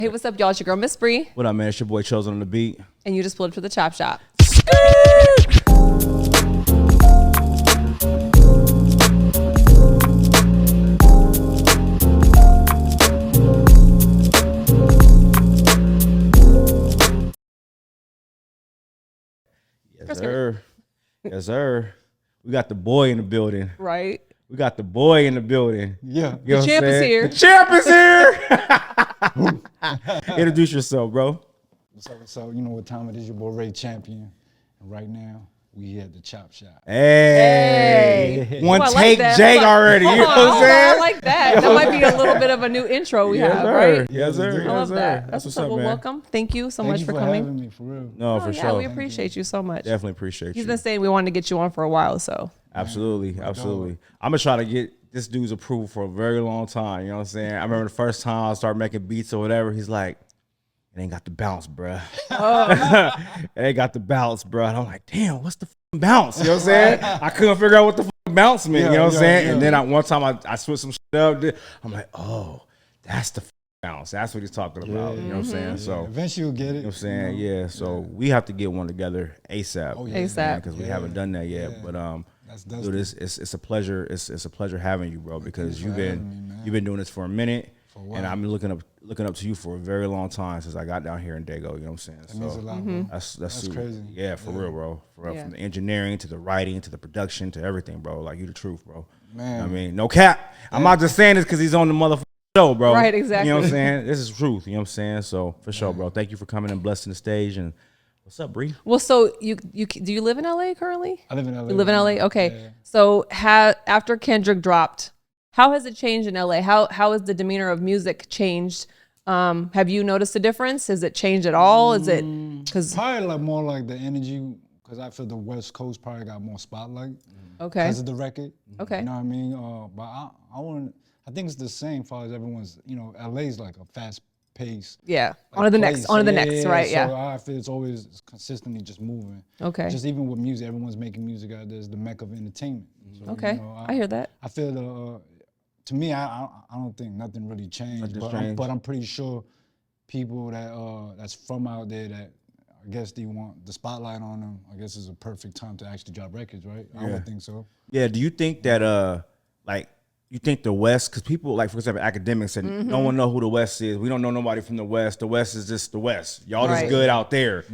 Hey, what's up, y'all? It's your girl, Miss Bree. What up, man? It's your boy Chosen on the beat. And you just pulled for the Chop Shop. Yes, sir. Yes, sir. We got the boy in the building. Right. We got the boy in the building. Yeah. You know The champ is here. The champ is here. Introduce yourself, bro. So you know what time it is, your boy Ray Champion. And right now, we here at the Chop Shop. Hey. One Oh, I take like that. Jake already. You know what I'm saying? I like that. That might be a little bit of a new intro we have, sir. right? Yes, sir. I love Yes, sir. that. That's what's up. up, Well, man. welcome. Thank you so Thank much you for for coming. having me, for real. No, for yeah, sure. we appreciate you so much. Definitely appreciate He's you. been saying we wanted to get you on for a while, so. Absolutely. Absolutely. I'm going to try to get this dude's approval for a very long time. You know what I'm saying? I remember the first time I started making beats or whatever, he's like, it ain't got the bounce, bruh. It ain't got the bounce, bruh. And I'm like, damn, what's the bounce? You know what I'm saying? I couldn't figure out what the bounce meant. You know what I'm saying? And then one time I switched some shit up. I'm like, oh, that's the bounce. That's what he's talking about. You know what I'm saying? So Eventually you'll get it. you know what I'm saying? Yeah. So we have to get one together ASAP. Oh, yeah. ASAP. Because we haven't done that yet. But That's dude, it's a pleasure. It's a pleasure having you, bro, because you've been doing this for a minute. And I'm looking up to you for a very long time since I got down here in Dago. You know what I'm saying? That means a lot, bro. That's That's crazy. Yeah, for real, bro. For real. Yeah. From the engineering to the writing to the production to everything, bro. Like, you the truth, bro. Man. You know what I mean? No cap. I'm not just saying this because he's on the motherfucking show, bro. Right, exactly. You know what I'm saying? This is truth. You know what I'm saying? So, for sure, bro. Thank you for coming and blessing the stage. And what's up, Bree? Well, so do you live in LA currently? I live in LA. You live in LA? Okay. Yeah. So after Kendrick dropped, how has it changed in LA? How has the demeanor of music changed? Have you noticed a difference? Has it changed at all? Is it because Probably like more like the energy, because I feel the West Coast probably got more spotlight okay? because of the record. Okay. You know what I mean? But I think it's the same as far as everyone's, LA's like a fast pace. Yeah. Like On to the place. next. On to the next. Right. So Yeah. I feel it's always consistently just moving. Okay. Just even with music, everyone's making music out there. It's the mecca of entertainment. So, Okay. I hear that. I feel to me, I don't think nothing really changed, but I'm pretty sure people that's from out there that I guess they want the spotlight on them. I guess it's a perfect time to actually drop records, right? I would think so. Yeah, do you think that you think the West, because people, like, for example, academics said no one know who the West is. We don't know nobody from the West. The West is just the West. Y'all just Right. good out there.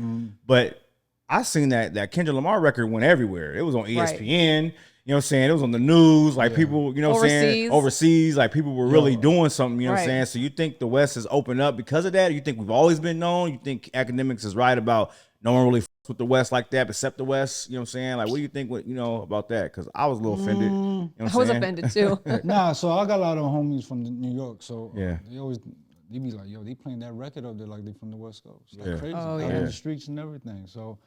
But I seen that Kendrick Lamar record went everywhere. It was on ESPN. You know what I'm saying? It was on the news. Like, people, you know what I'm saying? Overseas. Like, people were really doing something, you know what I'm saying? So you think the West has opened up because of that? You think we've always been known? You think academics is right about no one really with the West like that except the West? You know what I'm saying? Like, what do you think about that? Because I was a little offended. You know what I was saying? offended too. Nah, so I got a lot of homies from New York, so Yeah. they be like, yo, they playing that record up there like they from the West Coast. Like Yeah. crazy. Oh, Out yeah. in the streets and everything. So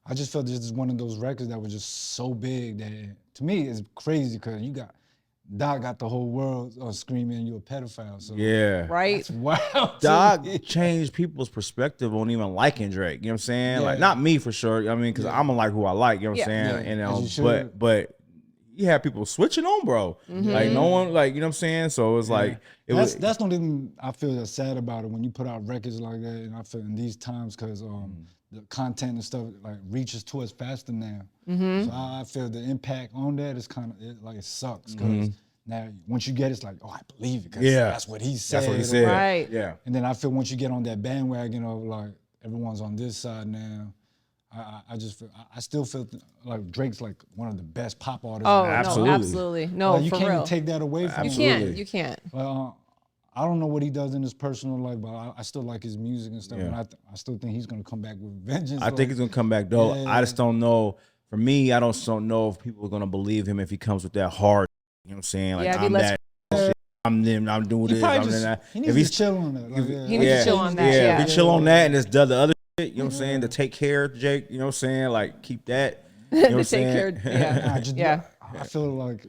I just felt this is one of those records that was just so big that to me it's crazy because Doc got the whole world screaming you a pedophile. So Yeah. Right. it's wild. Doc changed people's perspective on even liking Drake. You know what I'm saying? Like, not me for sure. I mean, because I'm gonna like who I like. You know what I'm Yeah. saying? Yeah, And as you should. but you have people switching on, bro. Like, no one, like, you know what I'm saying? So it's like That's the only thing I feel that's sad about it when you put out records like that. And I feel in these times because the content and stuff like reaches to us faster now. So I feel the impact on that is kind of it sucks because now once you get it, it's like, oh, I believe it because that's what he said. That's what he said. Right. Yeah. And then I feel once you get on that bandwagon of like everyone's on this side now, I still feel like Drake's like one of the best pop artists. Oh, Absolutely. no, absolutely. No, Like, you for can't real. even take that away from You him. can't. You can't. I don't know what he does in his personal life, but I still like his music and stuff. Yeah. And I still think he's gonna come back with vengeance. I think he's gonna come back though. Yeah. I just don't know. For me, I don't know if people are gonna believe him if he comes with that hard. You know what I'm saying? Like, Yeah, if he I'm lets that. Shit, I'm them. I'm doing he this. probably I'm just, that. he If needs he's to chill on that. Like, He needs to chill on that, yeah. If he chill on that and it's the other shit, you know what I'm saying? To take care of Jake, you know what I'm saying? Like, keep that. You know what I'm To take saying? care. Yeah. I feel like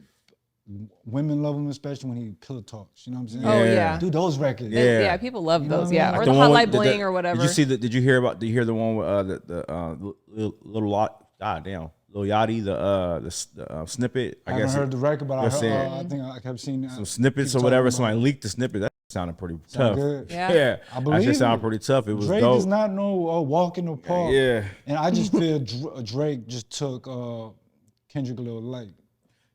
women love him, especially when he pillow talks. You know what I'm saying? Oh, yeah. Do those records. Yeah. Yeah. People love You know those. what I Yeah. mean? Or Like the one Hotline with Bling or whatever. Did you see the? Did you hear the one with the little lot? God damn. Lil Yachty, the snippet. I haven't heard the record, but That's it. I think I kept seeing some snippets or people whatever. talking about Somebody leaked the snippet. sounded pretty Sound tough. good? Yeah. I that believe shit sounded it. pretty tough. It was Drake dope. is not no walk in the park. Yeah. And I just feel Drake just took Kendrick a little light.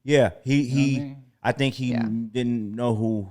Yeah, You know what I mean? I think he Yeah. didn't know who,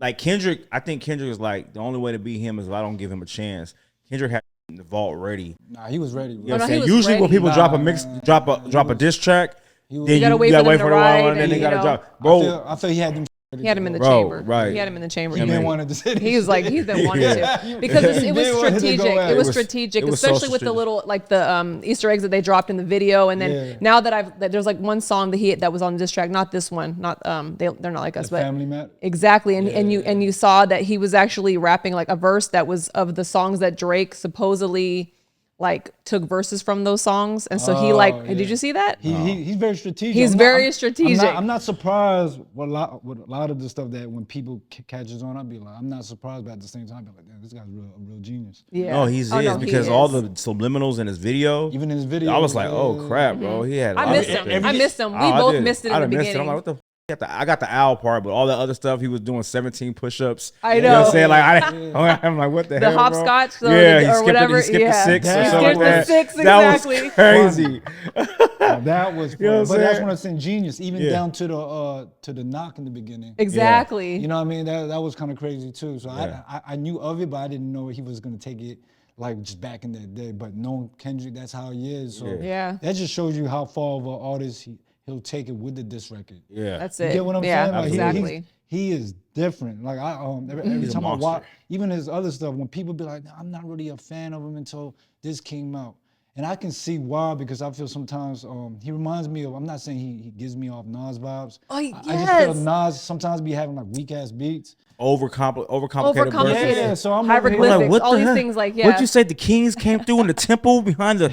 like Kendrick. I think Kendrick is like the only way to beat him is if I don't give him a chance. Kendrick had the vault ready. Nah, he was ready. Bro. You know what I'm he saying? was Usually when ready. people drop a Nah, mix, nah, drop a diss track, then You gotta wait for them to a while, ride and then and, they you gotta know. drop. Bro, I feel he had them. He had him in the Bro, chamber. right. He had him in the chamber. He been wanted to say this. He was like, he's been wanting to. Because it was He wanted to go strategic. at It it. was It was strategic, so especially with the strategic. little, like the Easter eggs that they dropped in the video. And then Yeah. now that there's like one song that was on the diss track, not this one, not, they're not like us, but Family Matter. exactly. And you saw that he was actually rapping like a verse that was of the songs that Drake supposedly like took verses from those songs. And so he did you see that? He's very strategic. He's very strategic. I'm not surprised with a lot of the stuff that when people catches on, I'd be like, I'm not surprised, but at the same time, I'd be like, damn, this guy's a real genius. Yeah. no, he is all the subliminals in his video. Even in his video, I was like, oh crap, bro. He had. I missed him. I missed him. We both missed it in the beginning. I'm like, what the. I got the owl part, but all the other stuff, he was doing 17 push-ups. I You know what know. I'm saying? Like, I'm like, what the hell, hopscotch, bro? Yeah, he or skipped whatever. He skipped the 6 or He something like skipped the that. 6, That exactly. was crazy. that was fun. You know what I'm But that's saying? when I said genius, even Yeah. down to the knock in the beginning. Exactly. You know what I mean? That was kind of crazy too. So Yeah. I knew of it, but I didn't know he was gonna take it like just back in that day. But knowing Kendrick, that's how he is. So Yeah. that just shows you how far of an artist he'll take it with the diss record. Yeah. That's You it. get what I'm yeah, saying? Like, exactly. He is different. Like every He's a time I monster. watch, even his other stuff, when people be like, I'm not really a fan of him until this came out. And I can see why, because I feel sometimes he reminds me of, I'm not saying he gives me off Nas vibes. Oh, I just yes. feel Nas sometimes be having like weak ass beats. Overcomplicated verses. Yeah, so I'm hieroglyphics, Like, what all the these heck? things like, yeah. What'd you say? The kings came through in the temple behind the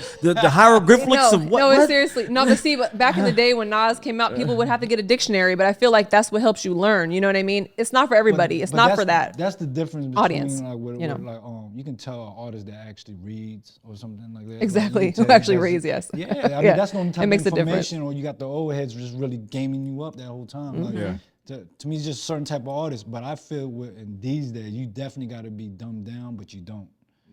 hieroglyphics of what? No, what? seriously. No, but see, but back in the day when Nas came out, people would have to get a dictionary, but I feel like that's what helps you learn. You know what I mean? It's not for everybody. It's But not that's- for that. That's the difference between audience, like you know. like you can tell an artist that actually reads or something like that. Like, Exactly. you can Who tell actually that's- reads, yes. Yeah, I mean Yeah. that's the only It type makes of a difference. information, or you got the old heads just really gaming you up that whole time. Like, Yeah. to me, it's just a certain type of artist. But I feel in these days, you definitely got to be dumbed down, but you don't.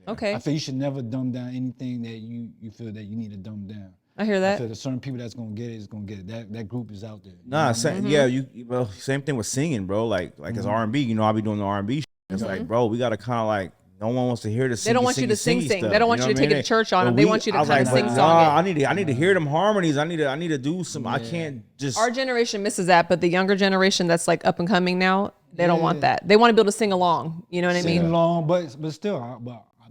Okay. I feel you should never dumb down anything that you feel that you need to dumb down. I hear I that. feel there's certain people that's gonna get it is gonna get it. That group is out there. You know Nah, what I mean? well, same thing with singing, bro. Like as R&B, you know, I be doing the R&B shit. It's like, bro, we gotta kind of like. No one wants to hear the They don't want you to sing. stuff, They don't want know you to what I take it mean? to church on But them. They want you to I was kind of like, sing but song nah, it. I need to hear them harmonies. I need to do some. I can't just. Our generation misses that, but the younger generation that's like up and coming now, they don't want that. They want to be able to sing along. You know what I Sing mean? along, but still, I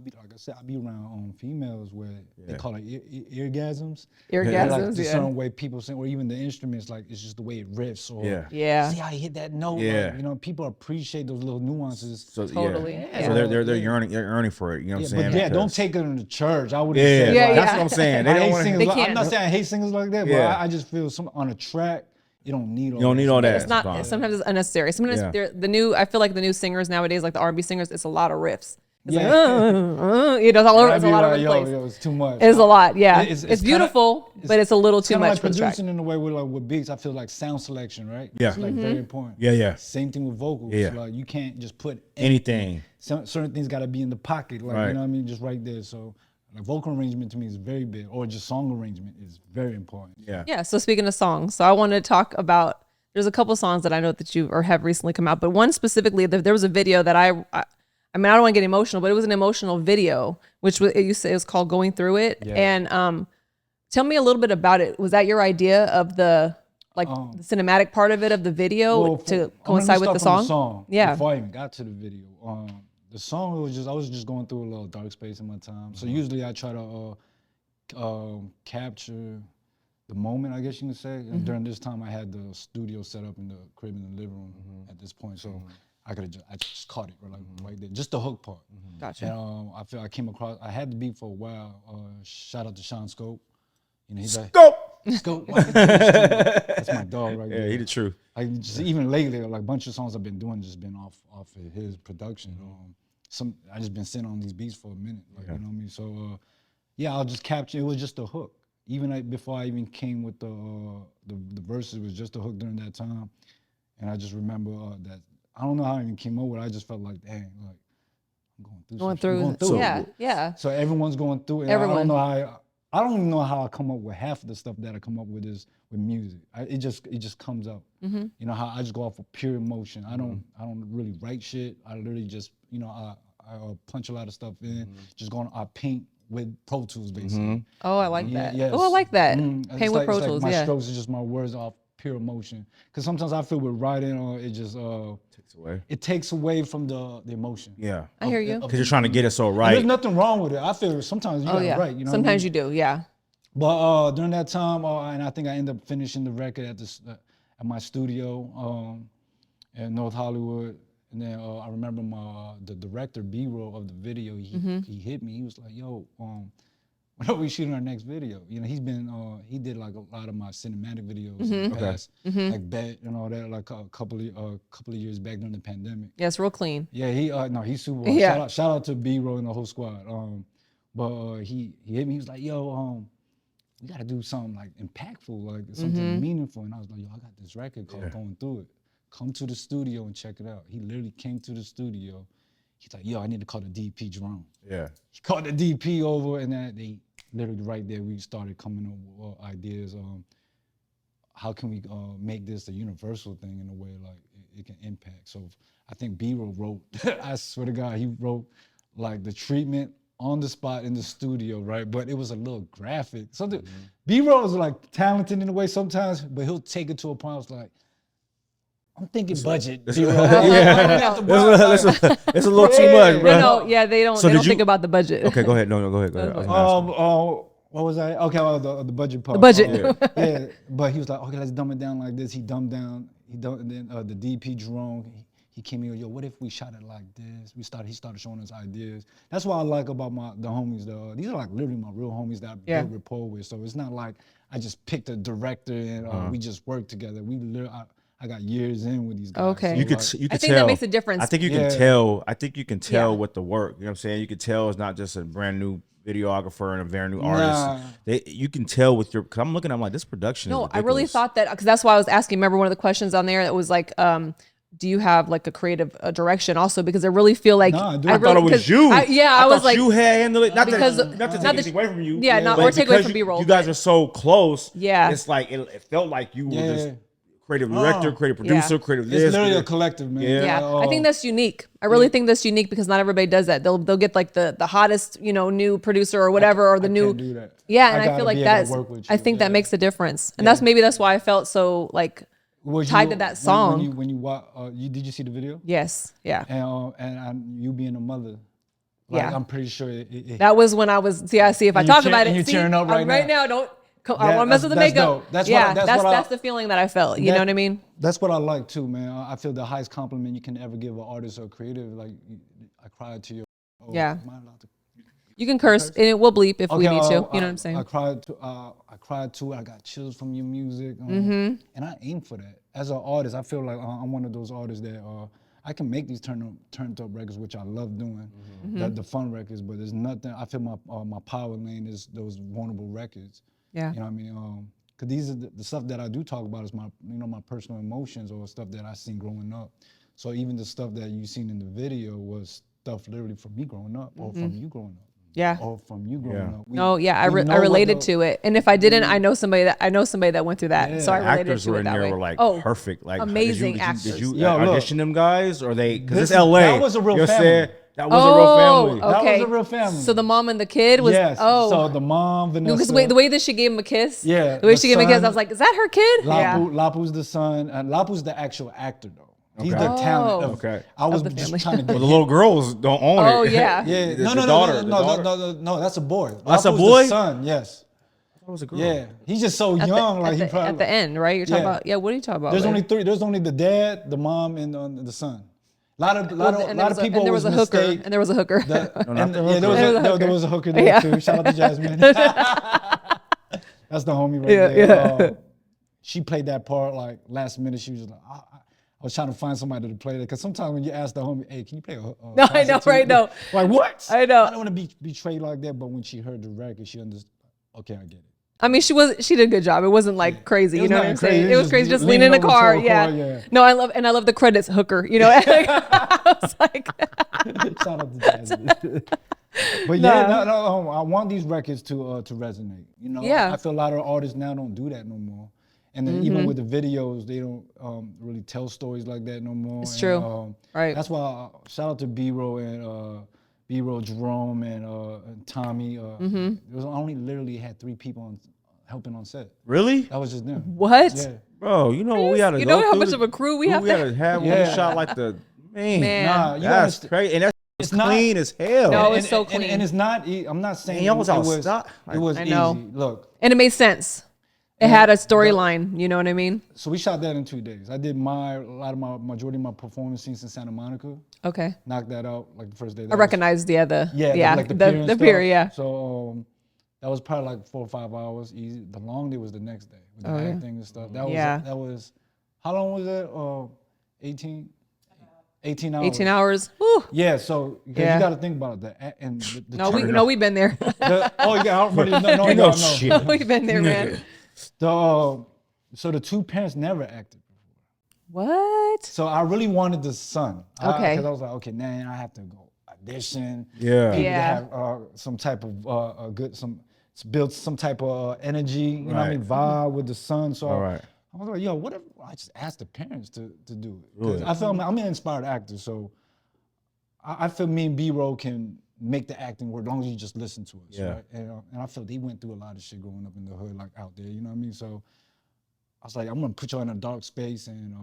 be like I said, I be around females where they call it eargasms. Eargasms, Like the yeah. certain way people sing, or even the instruments, like it's just the way it riffs, or Yeah. see how he hit that note. Yeah. Like, you know, people appreciate those little nuances. So, Totally. Yeah. Yeah. So they're yearning for it. You know what I'm saying? But yeah, don't Because- take it into church. I would Yeah, say Yeah, like, that's what I'm saying. They I don't hate want singers. They I'm can't. not saying I hate singers like that, but Yeah. I just feel on a track, you don't need all. You don't need all that. It's not. Sometimes it's unnecessary. Sometimes Yeah. I feel like the new singers nowadays, like the R&B singers, it's a lot of riffs. It's Yeah. like, it's all over. I'd It's a be lot like, over the place. yo, it's too much. It's a lot. Yeah. It's It's kinda- beautiful, but it's a little too Kind of much like for the track. producing in a way with beats. I feel like sound selection, right? Yeah. It's like very important. Yeah. Same thing with vocals. Yeah. Like you can't just put Anything. certain things got to be in the pocket, like Right. you know what I mean, just right there. So like vocal arrangement to me is very big, or just song arrangement is very important. Yeah. Yeah. So speaking of songs, so I wanted to talk about. There's a couple songs that I know that you or have recently come out, but one specifically, there was a video that I mean, I don't want to get emotional, but it was an emotional video, which you say it was called "Going Through It." Yeah. And tell me a little bit about it. Was that your idea of the the cinematic part of it of the video Well, to I'm coincide gonna with the start from song? Yeah. Before I even got to the video, the song I was just going through a little dark space in my time. So usually I try to capture the moment, I guess you can say. And during this time, I had the studio set up in the crib in the living room at this point, so I just caught it right there, just the hook part. Gotcha. And I feel I came across. I had the beat for a while. Shout out to Sean Scope. You know, he's like Scope. That's my dog right there. Yeah, he the truth. Like just even lately, like a bunch of songs I've been doing just been off of his production. I just been sitting on these beats for a minute, like you know what I mean. So yeah, I'll just capture. It was just a hook. Even before I even came with the verses, it was just a hook during that time. And I just remember that I don't know how I even came up with it. I just felt like, dang, like I'm Going going through. through Yeah, it. yeah. So everyone's going through it. Everyone. I don't even know how I come up with half of the stuff that I come up with is with music. It just comes out. Mm-hmm. You know how I just go off of pure emotion. I don't really write shit. I literally just I punch a lot of stuff in. Just I paint with Pro Tools basically. Oh, I like that. Yes. Oh, I like that. It's Paint with Pro Tools. My Yeah. strokes is just my words off pure emotion. Because sometimes I feel with writing, it just Takes away. it takes away from the emotion. Yeah. I hear you. Because you're trying to get it so And right. there's nothing wrong with it. I feel sometimes you Oh gotta yeah. write. You know. Sometimes you do. Yeah. But during that time, and I think I ended up finishing the record at my studio in North Hollywood. And then I remember the director B-roll of the video. He hit me. He was like, "Yo, when are we shooting our next video?" You know, he did like a lot of my cinematic videos in the past, like Bet and all that, like a couple of years back during the pandemic. Yeah, it's real clean. Yeah, he's super. Yeah. Shout out to B-roll and the whole squad. But he hit me. He was like, "Yo, we gotta do something like impactful, like something meaningful." And I was like, "Yo, I got this record called Going Through It. Come to the studio and check it out." He literally came to the studio. He's like, "Yo, I need to call the DP Jerome." Yeah. He called the DP over, and then they literally right there we started coming up with ideas. How can we make this a universal thing in a way like it can impact? So I think B-roll wrote. I swear to God, he wrote like the treatment on the spot in the studio, right? But it was a little graphic. Something B-roll is like talented in a way sometimes, but he'll take it to a point. I was like, I'm thinking budget. B-roll. Yeah. It's a little too much, bro. No, yeah, they don't. So they did don't think about the budget. Okay, go ahead. No, go ahead. I was gonna ask What was I? Okay, the budget part. The budget. Yeah, but he was like, okay, let's dumb it down like this. He dumbed down. And then the DP Jerome, he came in, yo, what if we shot it like this? He started showing us ideas. That's what I like about the homies. These are like literally my real homies that I built rapport with. So it's not like I just picked a director and we just worked together. I got years in with these guys. Okay. So you could I think tell. that makes a difference. I think you can tell. I think you can tell with the work. You know what I'm saying? You can tell it's not just a brand new videographer and a very new artist. You can tell with your. Cause I'm looking. I'm like, this production. No, is I really ridiculous. thought that because that's why I was asking. Remember one of the questions on there that was like, do you have like a creative direction also? Because I really feel like No, I do. I thought it was you. I was thought like, you had handled it. Not because- to take anything away from you. Yeah, not but or take away because from B-roll. You guys are so close. Yeah. It's like it felt like you were Yeah. just creative director, creative producer, creative It's this. literally a creative- collective, man. Yeah, I think that's unique. I really think that's unique because not everybody does that. They'll get like the hottest, new producer or whatever, or the new. Can't do that. Yeah, and I gotta feel like be able to that's. work with I you. think that makes a difference, and that's why I felt so like tied to that song. When you watch, did you see the video? Yes, yeah. And you being a mother, like, Yeah. I'm pretty sure it That was when I was. See, if I And talk you're about and it, you're see, tearing up right now. Don't. I want to mess with the that's makeup. dope. That's yeah, what that's the feeling that I felt. You know what I mean? That's what I like too, man. I feel the highest compliment you can ever give an artist or creative. Like, I cried to your. Yeah. Am I allowed to? You can curse, and it will bleep if we need to. You know what I'm saying? I cried too. I got chills from your music, Mm-hmm. and I aim for that. As an artist, I feel like I'm one of those artists that I can make these turned up records, which I love doing, the fun records. But there's nothing. I feel my power lane is those vulnerable records. Yeah. You know what I mean? Cause these are the stuff that I do talk about is my personal emotions or stuff that I seen growing up. So even the stuff that you seen in the video was stuff literally from me growing up or from you growing up. Yeah. Or from you growing up. No, yeah, I related to it, and if I didn't, I know somebody that went through that, so I related actors to were it in that there way. were like perfect, like amazing did actors. Did you Yo, look. audition them guys, or they? Because This it's LA. that was a real You know what I'm family. saying? That was a real family. That okay. was a real family. So the mom and the kid was Yes. So the mom, Vanessa. because the way that she gave him a kiss, Yeah, the way the she gave him a kiss, son- I was like, is that her kid? Lapu's the son, and Lapu's the actual actor though. He's the Okay. talent. Okay. I was the just family. trying to get. Well, the little girls don't own Oh, it. yeah. Yeah. The No, daughter. no, that's a boy. That's a Lapu's boy? The son, yes. That was a girl. Yeah. He's just so young, like he probably. At the end, right? You're talking Yeah. about what are you talking about? There's Larry? only three. There's only the dad, the mom, and the son. A lot of people and there was always a hooker, mistake. and there was a hooker. There was a hooker there Yeah. too. Shout out to Jasmine. That's the homie right there. She played that part like last minute. She was like, I was trying to find somebody to play that because sometimes when you ask the homie, "Hey, can you play a?" No, I know, right? No, like what? I know. I don't want to be betrayed like that. But when she heard the record, she understood. Okay, I get it. I mean, she did a good job. It wasn't like crazy, you know what I'm saying? It was crazy, just leaning in the over car. to a Yeah. No, I love the credits, hooker. You know, I was like, shout out to Jasmine. But yeah, no, I want these records to resonate. You know, Yeah. I feel a lot of artists now don't do that no more. And then even with the videos, they don't really tell stories like that no more. It's true. Right. That's why shout out to B-Roll and B-Roll Jerome and Tommy. There was only literally had 3 people helping on set. Really? That was just them. What? Yeah. Bro, you know what we had to You go know how through much to- of a crew we have we to had to have when we shot like the man. Nah, you That's understand. crazy, and that's It's clean as hell. No, it's so clean. And it's not. I'm not saying y'all was it outside. was I know. easy. Look, And it made sense. It had a storyline. You know what I mean? so we shot that in 2 days. I did majority of my performance scenes in Santa Monica. Okay. Knocked that out like the first day. I recognized the like the pier and the stuff. pier, yeah. So that was probably like 4 or 5 hours easy. The long day was the next day with the acting and stuff. That was how long was that? 18 hours. 18 hours. Woo. Yeah, so because you got to think about it. We've been there. You know shit. We've been there, man. So the 2 parents never acted before. What? So I really wanted the son. Okay. Because I was like, okay, now I have to go audition. Yeah. People Yeah. to have some type of build some type of energy, you know what I mean, vibe with the son. So I was like, yo, what if I just asked the parents to do it? 'Cause I feel I'm an inspired actor, so I feel me and B-Roll can make the acting work as long as you just listen to us, right? And I feel they went through a lot of shit growing up in the hood, like out there, you know what I mean? So I was like, I'm gonna put you in a dark space, and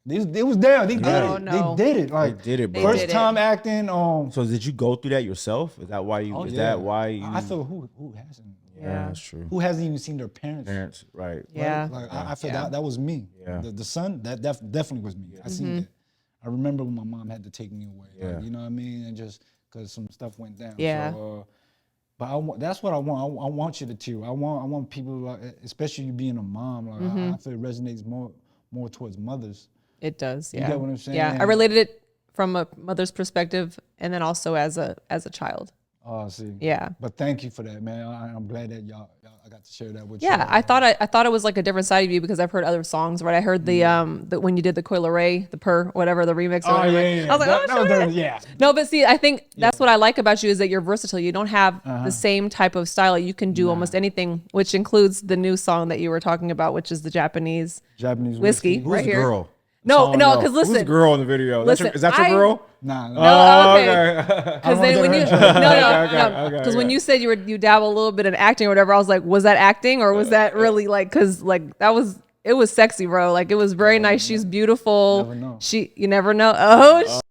they was there. They did it. no. They did it. Like They did it, bro. first time acting. So did you go through that yourself? Is that why you? That why you? I feel who hasn't. Yeah, that's true. Who hasn't even seen their parents? Parents, right? Yeah. Like I feel that was me. Yeah. The son that definitely was me. I seen that. I remember when my mom had to take me away. Like, you know what I mean? And just because some stuff went down. Yeah. So, but that's what I want. I want you to tear. I want people, like, especially you being a mom. Like I feel it resonates more towards mothers. It does. Yeah. You get what I'm saying? Yeah. I related it from a mother's perspective, and then also as a child. Oh, see. Yeah. But thank you for that, man. I'm glad that I got to share that with you. Yeah, I thought it was like a different side of you because I've heard other songs, right? I heard the when you did the Coil Ray, the Per, whatever, the remix. Or whatever. I was like, yeah. No, but see, I think that's what I like about you is that you're versatile. You don't have the same type of style. You can do almost anything, which includes the new song that you were talking about, which is the Japanese whiskey. right Who's the here. girl? No, because listen, Who's the girl in the video? Listen, Is that your girl? Nah. No, okay. Because then when you Okay, because when you said you dabble a little bit in acting or whatever, I was like, was that acting or was that really like? Because like it was sexy, bro. Like it was very nice. She's beautiful. Never know. You never know. Oh shit.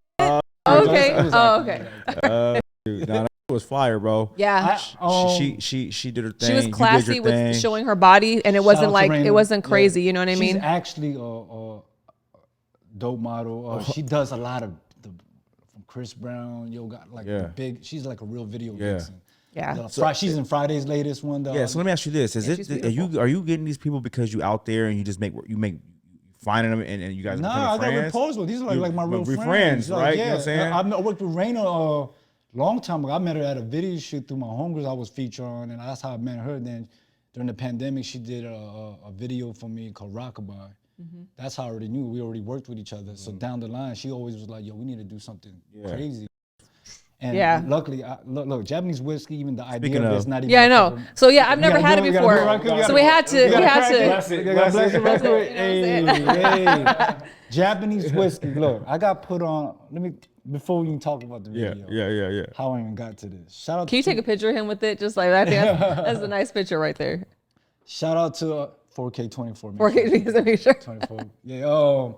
Okay. Oh okay. Dude, nah, that was fire, bro. Yeah. She did her thing. She was you did classy your with thing. showing her body, and it wasn't out to like Raina. it wasn't crazy. Yeah. You know what I mean? She's actually a dope model. She does a lot of from Chris Brown. Got like the big. She's like a real video vixen. Yeah. She's in Friday's latest one. Though. Yeah. So let me ask you this: she's are you getting these people because you out there and you just make finding them and you guys? Nah, I got friends? rapport with. These are like my real We're friends. right? Like, You know what I'm saying? I worked with Raina long time ago. I met her at a video shoot through my homegirls I was featured on, and that's how I met her. Then during the pandemic, she did a video for me called Rockabye. That's how I already knew. We already worked with each other. So down the line, she always was like, yo, we need to do something crazy. And luckily, look, Japanese whiskey, even the idea of it's not even. Yeah, I know. So yeah, I've never had it before. So we had to. Hey, Japanese whiskey. Look, I got put on. Before we even talk about the video. Yeah. How I even got to this. Shout out. Can you take a picture of him with it? Just like that. That's a nice picture right there. Shout out to 4K 24. 4K, just to make sure. 24. Yeah.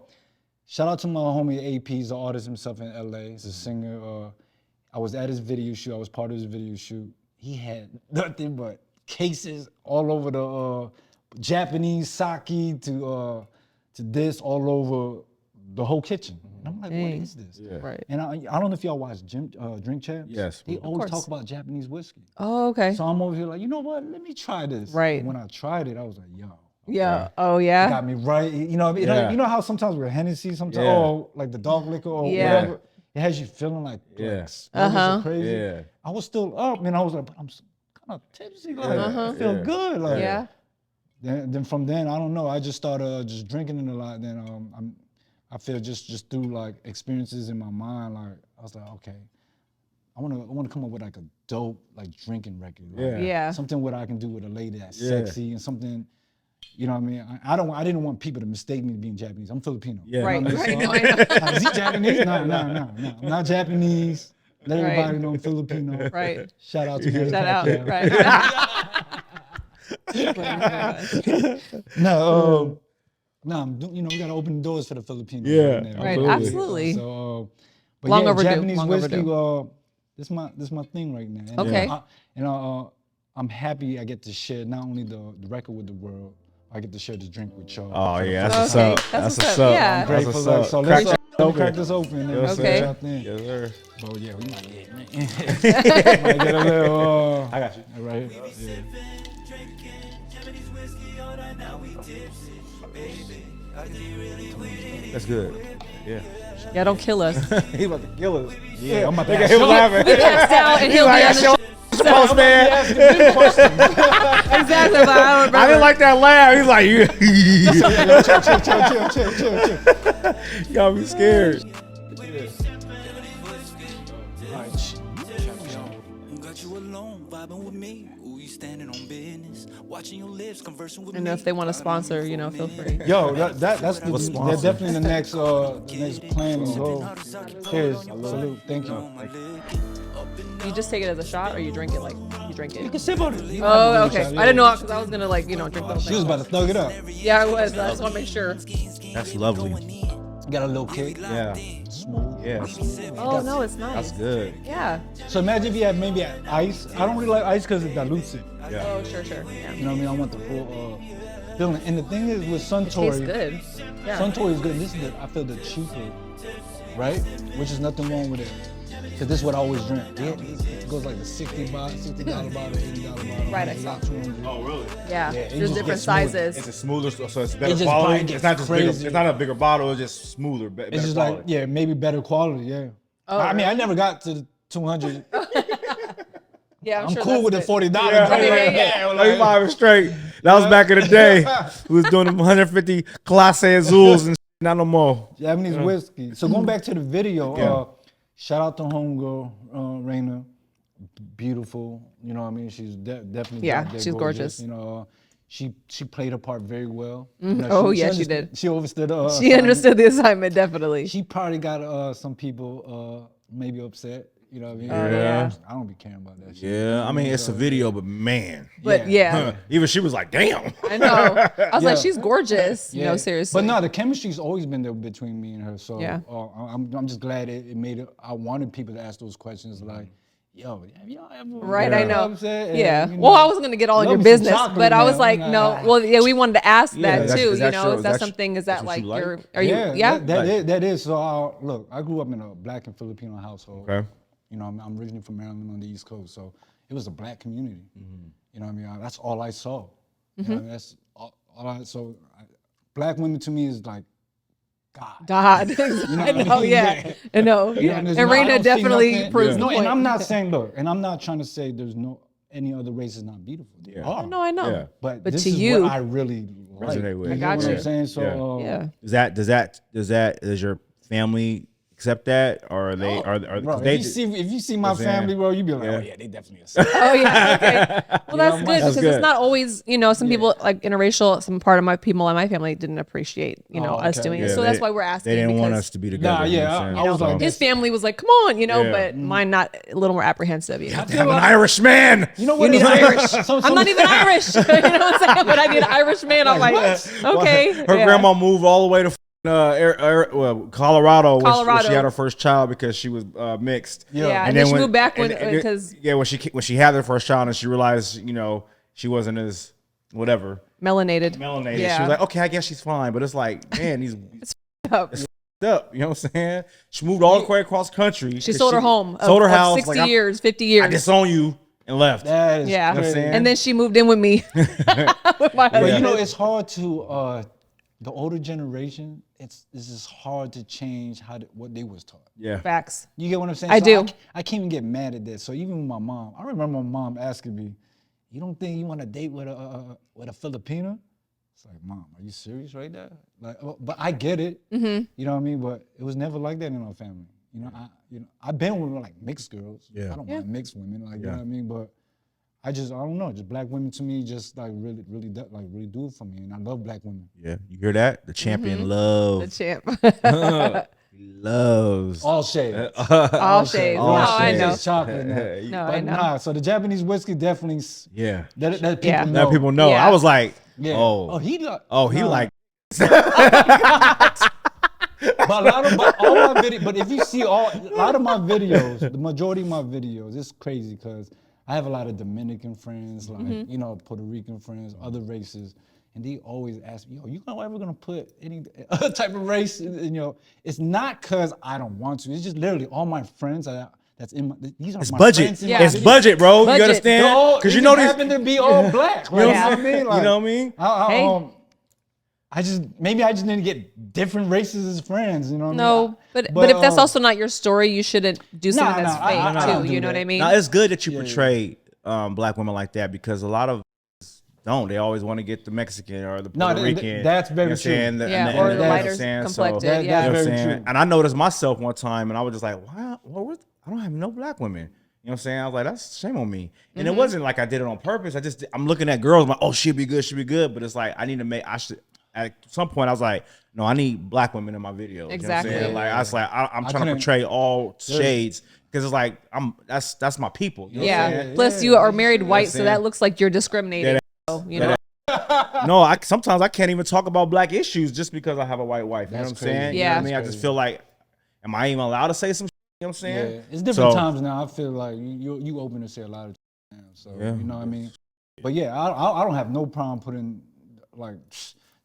Shout out to my homie AP. He's an artist himself in LA. He's a singer. I was at his video shoot. I was part of his video shoot. He had nothing but cases all over the Japanese sake to this all over the whole kitchen. And I'm like, what is this? Yeah. Right. And I don't know if y'all watch Drink Champs. Yes. They always talk about Japanese whiskey. Oh, okay. So I'm over here like, you know what? Let me try this. Right. And when I tried it, I was like, yo. Yeah. Oh, yeah. Got me right. You know how sometimes with Hennessy, like the dog liquor or whatever, it has you feeling like, crazy. Yeah. I was still up, and I was like, but I'm kind of tipsy. Like, I feel good. Like, Yeah. Then from then, I don't know. I just started just drinking it a lot. Then I feel just through like experiences in my mind, like I was like, okay, I wanna come up with like a dope like drinking record. Like, Yeah. something what I can do with a lady that's sexy and something. You know what I mean? I didn't want people to mistake me to being Japanese. I'm Filipino. Yeah. Right. You know what I Right. mean? No, I know. Like, is he Japanese? No. I'm not Japanese. Let everybody know I'm Filipino. Right. Shout out to Manny Shout out. Pacquiao. Right. No, we gotta open the doors for the Filipinos. Yeah, right now. Right, absolutely. So, but Long yeah, overdue, Japanese long whiskey. overdue. This my thing right now. And, Okay. I'm happy I get to share not only the record with the world, I get to share this drink with y'all. Oh yeah, Okay, that's what's up. that's That's what's what's up. up. Yeah. That's Grateful. what's Like, up. so Crack let's that crack this open. And Yes, Okay. sir. Thing. Yes, sir. Oh yeah, we might get might get a little. I got you. Right here. Yeah. That's good. Yeah. Yeah, don't kill us. He about to kill us. Yeah, I'm about to Look at ask him y'all. laughing. Pass out and he'll be on the Post man. Exactly, but I don't remember. I didn't like that laugh. He's like, you Chill. got me scared. Got you alone, vibing with me. Ooh, you standing on business. Watching your lips, conversing with And me. if they want to sponsor, feel free. Yo, that's they're sponsor? definitely the next plan and goal. Cheers, salute, thank you. You just take it as a shot, or you drink it like you drink it. You can sip on it. Oh, okay. I didn't know because I was gonna drink the whole She was thing. about to thug it up. Yeah, I was. I just want to make sure. That's lovely. Got a little kick, Yeah. smooth. Yeah. Oh no, it's nice. That's good. Yeah. So imagine if you had maybe ice. I don't really like ice because it dilutes it. Yeah. Oh, sure. Yeah. You know what I mean? I want the full feeling. And the thing is with Tastes Suntory, good. Yeah. Suntory is good. This is I feel the cheaper, right? Which is nothing wrong with it. Cause this is what I always drink. Yeah, it goes like the $60 bottle, $80 bottle. Right, I saw. Oh, really? Yeah. Yeah, it There's just different gets smoother. sizes. It's a smoother, so it's better just quality. probably It's not gets just bigger. crazy. It's not a bigger bottle. It's just smoother. Better It's just quality. like, yeah, maybe better quality, yeah. Oh, I mean, I really? never got to the 200. Yeah, I'm sure cool with the that's $40. Yeah. Like 5 straight. That was back in the day. We was doing them 150 Clase Azuls and not no more. Japanese whiskey. So going back to the video, Yeah. shout out to homegirl, Raina. Beautiful, you know what I mean? She's definitely Yeah, drop dead she's gorgeous. You know, she played her part very well. Mhm. You know, Oh, yeah, she understood- did. She understood. She assignment. understood the assignment definitely. She probably got some people maybe upset. You know what I mean? Yeah. I don't be caring about that shit. Yeah, I mean, it's a video, but man. But yeah, Even she was like, damn. I know. I was like, Yeah. she's gorgeous. Yeah. Seriously. But no, the chemistry's always been there between me and her. So Yeah. I'm just glad it made it. I wanted people to ask those questions like, yo, have y'all ever? Right, Yeah. I You know. what I'm saying? And, Yeah. you Well, know, I wasn't gonna get all in love your me some business, chocolate but I was now. like, no. Well, yeah, we wanted to ask Yeah, that too. is that your- Is that that's- something? Is that that's what like you like? your? Are you? yeah, Yeah. that is. So look, I grew up in a black and Filipino household. Okay. You know, I'm originally from Maryland on the East Coast, so it was a black community. You know what I mean? That's all I saw. You know what I mean? That's all I saw. Black women to me is like God. God. what I I know. mean? Yeah. Yeah. I know. You know, Yeah. there's And no- I Raina don't see definitely nothing- proves the No, point. and I'm not saying, look, and I'm not trying to say there's no any other race is not beautiful. They Yeah. are. No, I know. Yeah. But But this to is you- what I really like. Resonate with. You I know got what you. I'm saying? So Yeah. Does your family accept that, or are they are Bro, they? if you see my Listen, family, bro, you be like, yeah. oh yeah, they definitely accept. Oh yeah. Okay. Well, that's good because good. it's not always. Some people like interracial. Some part of my people in my family didn't appreciate us okay. doing it. Yeah, So that's they- why we're asking. They didn't want because, us to be together. Nah, you know yeah, what I'm I saying? was like, his family was like, "Come on," Yeah. but mine not a little more apprehensive. You know? I'm an Irish man. You know You what? need Irish. Some- I'm not even Irish. You know what I'm saying? But I need an Irish man. I'm like, okay. Her yeah. grandma moved all the way to Colorado, where Colorado. she had her first child because she was mixed. Yeah, and then she when- moved back and- because when she had her first child and she realized she wasn't as whatever melanated. melanated. Yeah. She was like, okay, I guess she's fine, but it's like, man, these Up. up. You know what I'm saying? She moved all the way across country. She sold her home. sold her of house. 60 like, years, 50 years. I disown you and left. That is yeah. crazy. saying? And then she moved in with me. With my But husband. you know, it's hard to the older generation. This is hard to change what they was taught. Yeah. Facts. You get what I'm saying? I do. I can't even get mad at that. So even with my mom, I remember my mom asking me, you don't think you want to date with a Filipino? It's like, Mom, are you serious right now? Like, but I get it. You know what I mean? But it was never like that in our family. I've been with like mixed girls. Yeah. I don't mind mixed women, like you know Yeah. what I mean. But I don't know, just black women to me just like really do it for me, and I love black women. Yeah, you hear that? The champion The loves. champ. He loves. All shades. All shades. All No, I shades. know. It's chocolate. Now. No, But I know. nah, so the Japanese whiskey definitely Yeah. that people Yeah. know. That people know. Yeah. I was like, Yeah. oh, he like. he nah. like. But a lot of all my videos. But if you see a lot of my videos, the majority of my videos, it's crazy because I have a lot of Dominican friends, like Puerto Rican friends, other races, and they always ask me, "Yo, you ever gonna put any other type of race?" And it's not because I don't want to. It's just literally all my friends that's in my. These are It's my budget. friends in Yeah. my It's videos. budget, bro. Budget. You understand? Because you know these. happen to be all black. You know Like, what I'm I saying? mean? Like, You know what I mean? Hey. I just need to get different races as friends. You know what I mean? No, but if that's also not your story, you shouldn't do something that's fake I don't too. do You know what that. I mean? Now it's good that you portray black women like that because a lot of don't. They always want to get the Mexican or the Puerto Rican. that's very you know what I'm saying? true. The- Yeah, and or the- the you know what lighter I'm saying? complected, So, yeah. you know what I'm That's saying? very true. And I noticed myself one time, and I was just like, wow, I don't have no black women. You know what I'm saying? I was like, that's shame on me. And it wasn't like I did it on purpose. I'm looking at girls, I'm like, oh, she'll be good. But it's like, at some point, I was like, no, I need black women in my videos. Exactly. You know what I'm saying? Like, I was like, I'm trying to couldn't- portray all shades because it's like, that's my people. You know what I'm Yeah. saying? Plus, you are married white, so saying? that looks like you're discriminating. So, you know. No, sometimes I can't even talk about black issues just because I have a white wife. You know That's what I'm saying? crazy. You know what Yeah. I mean? I just feel like, am I even allowed to say some shit? You know what I'm Yeah, saying? it's different So- times now. I feel like you open to say a lot of now, so Yeah. you know what I mean. But yeah, I don't have no problem putting like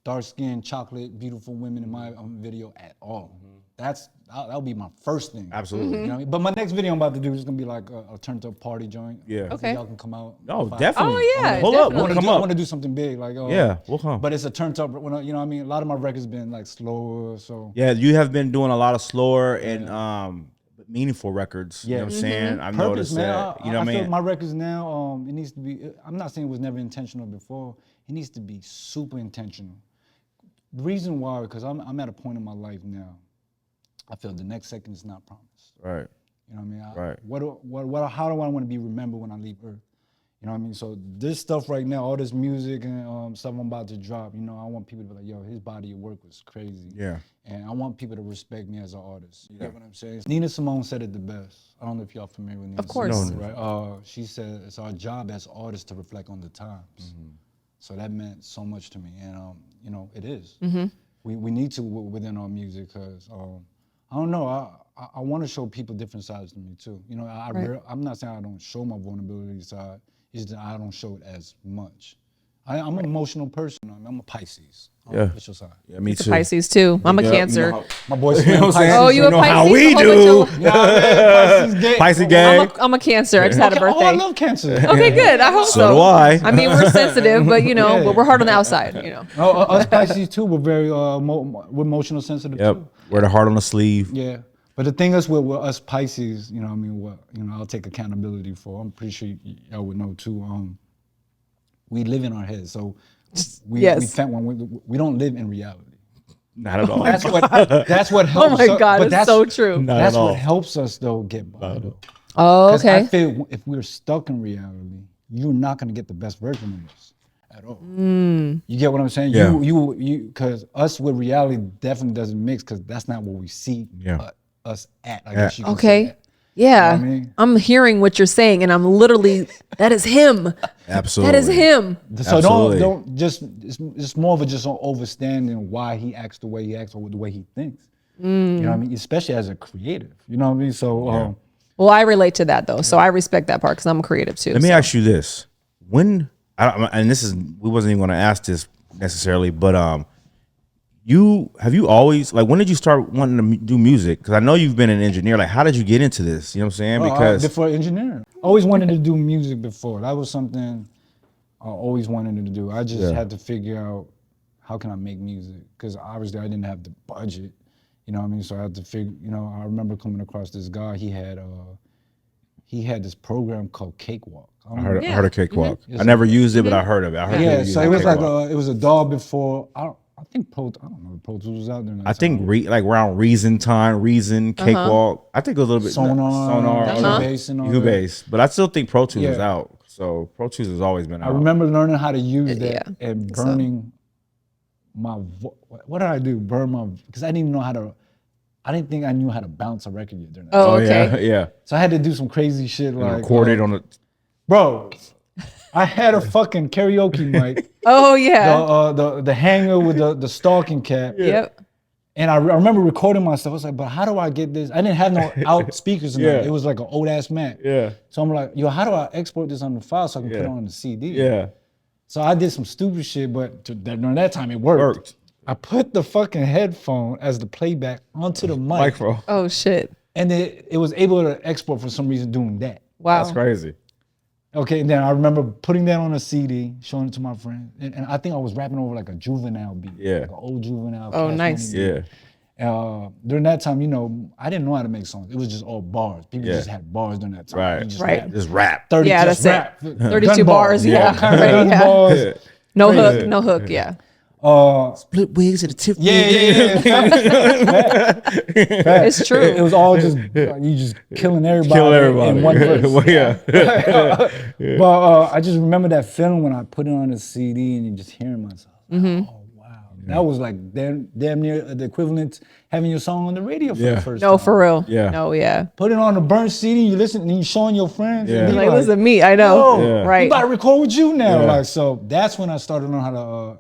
dark skinned, chocolate, beautiful women in my video at all. That'll be my first thing. Absolutely. You know what I mean? But my next video I'm about to do is gonna be like a turned up party joint. Yeah. Hopefully Okay. y'all can come out. Oh, If I- definitely. Oh, yeah, Pull up. definitely. We'll come I up. want to do something big, like Yeah, we'll come. But it's a turned up. You know what I mean? A lot of my records been like slower, so Yeah, you have been doing a lot of slower and meaningful records. You know what I'm saying? I've purpose, noticed man. that. You know what I feel mean? my records now, it needs to be. I'm not saying it was never intentional before. It needs to be super intentional. The reason why, because I'm at a point in my life now. I feel the next second is not promised. Right. You know what I mean? Right. How do I want to be remembered when I leave Earth? You know what I mean? So this stuff right now, all this music and stuff I'm about to drop, you know, I want people to be like, yo, his body of work was crazy. Yeah. And I want people to respect me as an artist. You get what I'm saying? Nina Simone said it the best. I don't know if y'all familiar with Nina Of course. Simone, right? She said it's our job as artists to reflect on the times. So that meant so much to me, and you know, it is. We need to within our music, because I don't know. I want to show people different sides to me too. You know, I'm not saying I don't show my vulnerability side. It's that I don't show it as much. I'm an emotional person. I'm a Pisces. Yeah. What's your sign? Yeah, me It's a too. Pisces too. I'm a Yeah, Cancer. My boy's You know what I'm saying? Oh, you You a know how Pisces? we A whole do. bunch of- Pisces gang. Pisces gang. I'm a Cancer. I just had a Oh, I birthday. love Cancer. Okay, good. I hope so. So do I. I mean, we're sensitive, but you know, Yeah. but we're hard on the outside. You know. Us Pisces too. We're very we're emotional sensitive Yep. too. Wear the heart on the sleeve. Yeah. But the thing is with us Pisces, you know what I mean, what I'll take accountability for. I'm pretty sure y'all would know too. We live in our heads. So we don't live in reality. Not at all. That's what helps Oh my us. God, but it's that's so true. Not That's at all. what helps us though get by. though. Oh, 'Cause okay. I feel if we're stuck in reality, you're not gonna get the best version of us at all. You get what I'm saying? Yeah. You because us with reality definitely doesn't mix, because that's not what we see Yeah. us at. I guess you can say Okay. that. Yeah. You know what I mean? I'm hearing what you're saying, and I'm literally, that is him. Absolutely. That is him. So Absolutely. don't just it's more of a just overstanding why he acts the way he acts or the way he thinks. You know what I mean? Especially as a creative. You know what I mean? So Well, I relate to that though, so I respect that part because I'm creative too. Let me so. ask you this: we wasn't even going to ask this necessarily, but have you always, like, when did you start wanting to do music? Because I know you've been an engineer. Like, how did you get into this? You know what I'm saying? Because before engineering, always wanted to do music before. That was something I always wanted to do. I just had to figure out how can I make music, because obviously I didn't have the budget. You know what I mean? So I had to figure. I remember coming across this guy. He he had this program called Cakewalk. I heard Yeah. of Cakewalk. It's I never used it, but I heard of it. I heard people Yeah, use so it was like Cakewalk. it was a DAW before. I think I don't know if Pro Tools was out there. I think like around Reason time, Reason, Cakewalk. I think it was a little bit Sonar, all that. Cubase and all Cubase. But I still think Pro Tools is Yeah. out. So Pro Tools has always been out. I remember learning how to use that Yeah, and so. burning my. What did I do? Burn my because I didn't even know how to. I didn't think I knew how to bounce a record yet during that. Oh, yeah, okay. yeah. So I had to do some crazy shit like Record it on the. bro. I had a fucking karaoke mic, Oh yeah. the hanger with the stalking cap, Yep. and I remember recording myself. I was like, but how do I get this? I didn't have no out speakers. In Yeah. It was like an old ass Mac. Yeah. So I'm like, yo, how do I export this on the file so I can put it on the CD? Yeah. So I did some stupid shit, but during that time it worked. Worked. I put the fucking headphone as the playback onto the mic, Micro. Oh shit. and it was able to export for some reason doing that. Wow. That's crazy. Okay, and then I remember putting that on a CD, showing it to my friend, and I think I was rapping over like a Juvenile beat, Yeah. like an old Juvenile. Oh, Cash nice. Money beat. Yeah. During that time, I didn't know how to make songs. It was just all bars. People Yeah. just had bars during that time. Right. You just Right. rap. Just rap. 30 Yeah, just that's it. rap. 32 Gun bars, yeah. All kinds of Right, gun yeah. bars. No Crazy. hook. No hook. Yeah. Split wigs at the tip. It's true. It was all just you just killing everybody, Kill everybody. in one verse. Well, yeah. But I just remember that feeling when I put it on the CD and you just hearing myself. Mm-hmm. Oh wow, that was like damn near the equivalent to having your song on the radio for Yeah. the first No, time. for real. Yeah. No, yeah. Put it on a burnt CD, you listen, and you showing your friends. Yeah. And they Like, listen, me. I know. "Oh, Yeah. Right. I'm about to record with you now. Yeah. Like so, that's when I started learning how to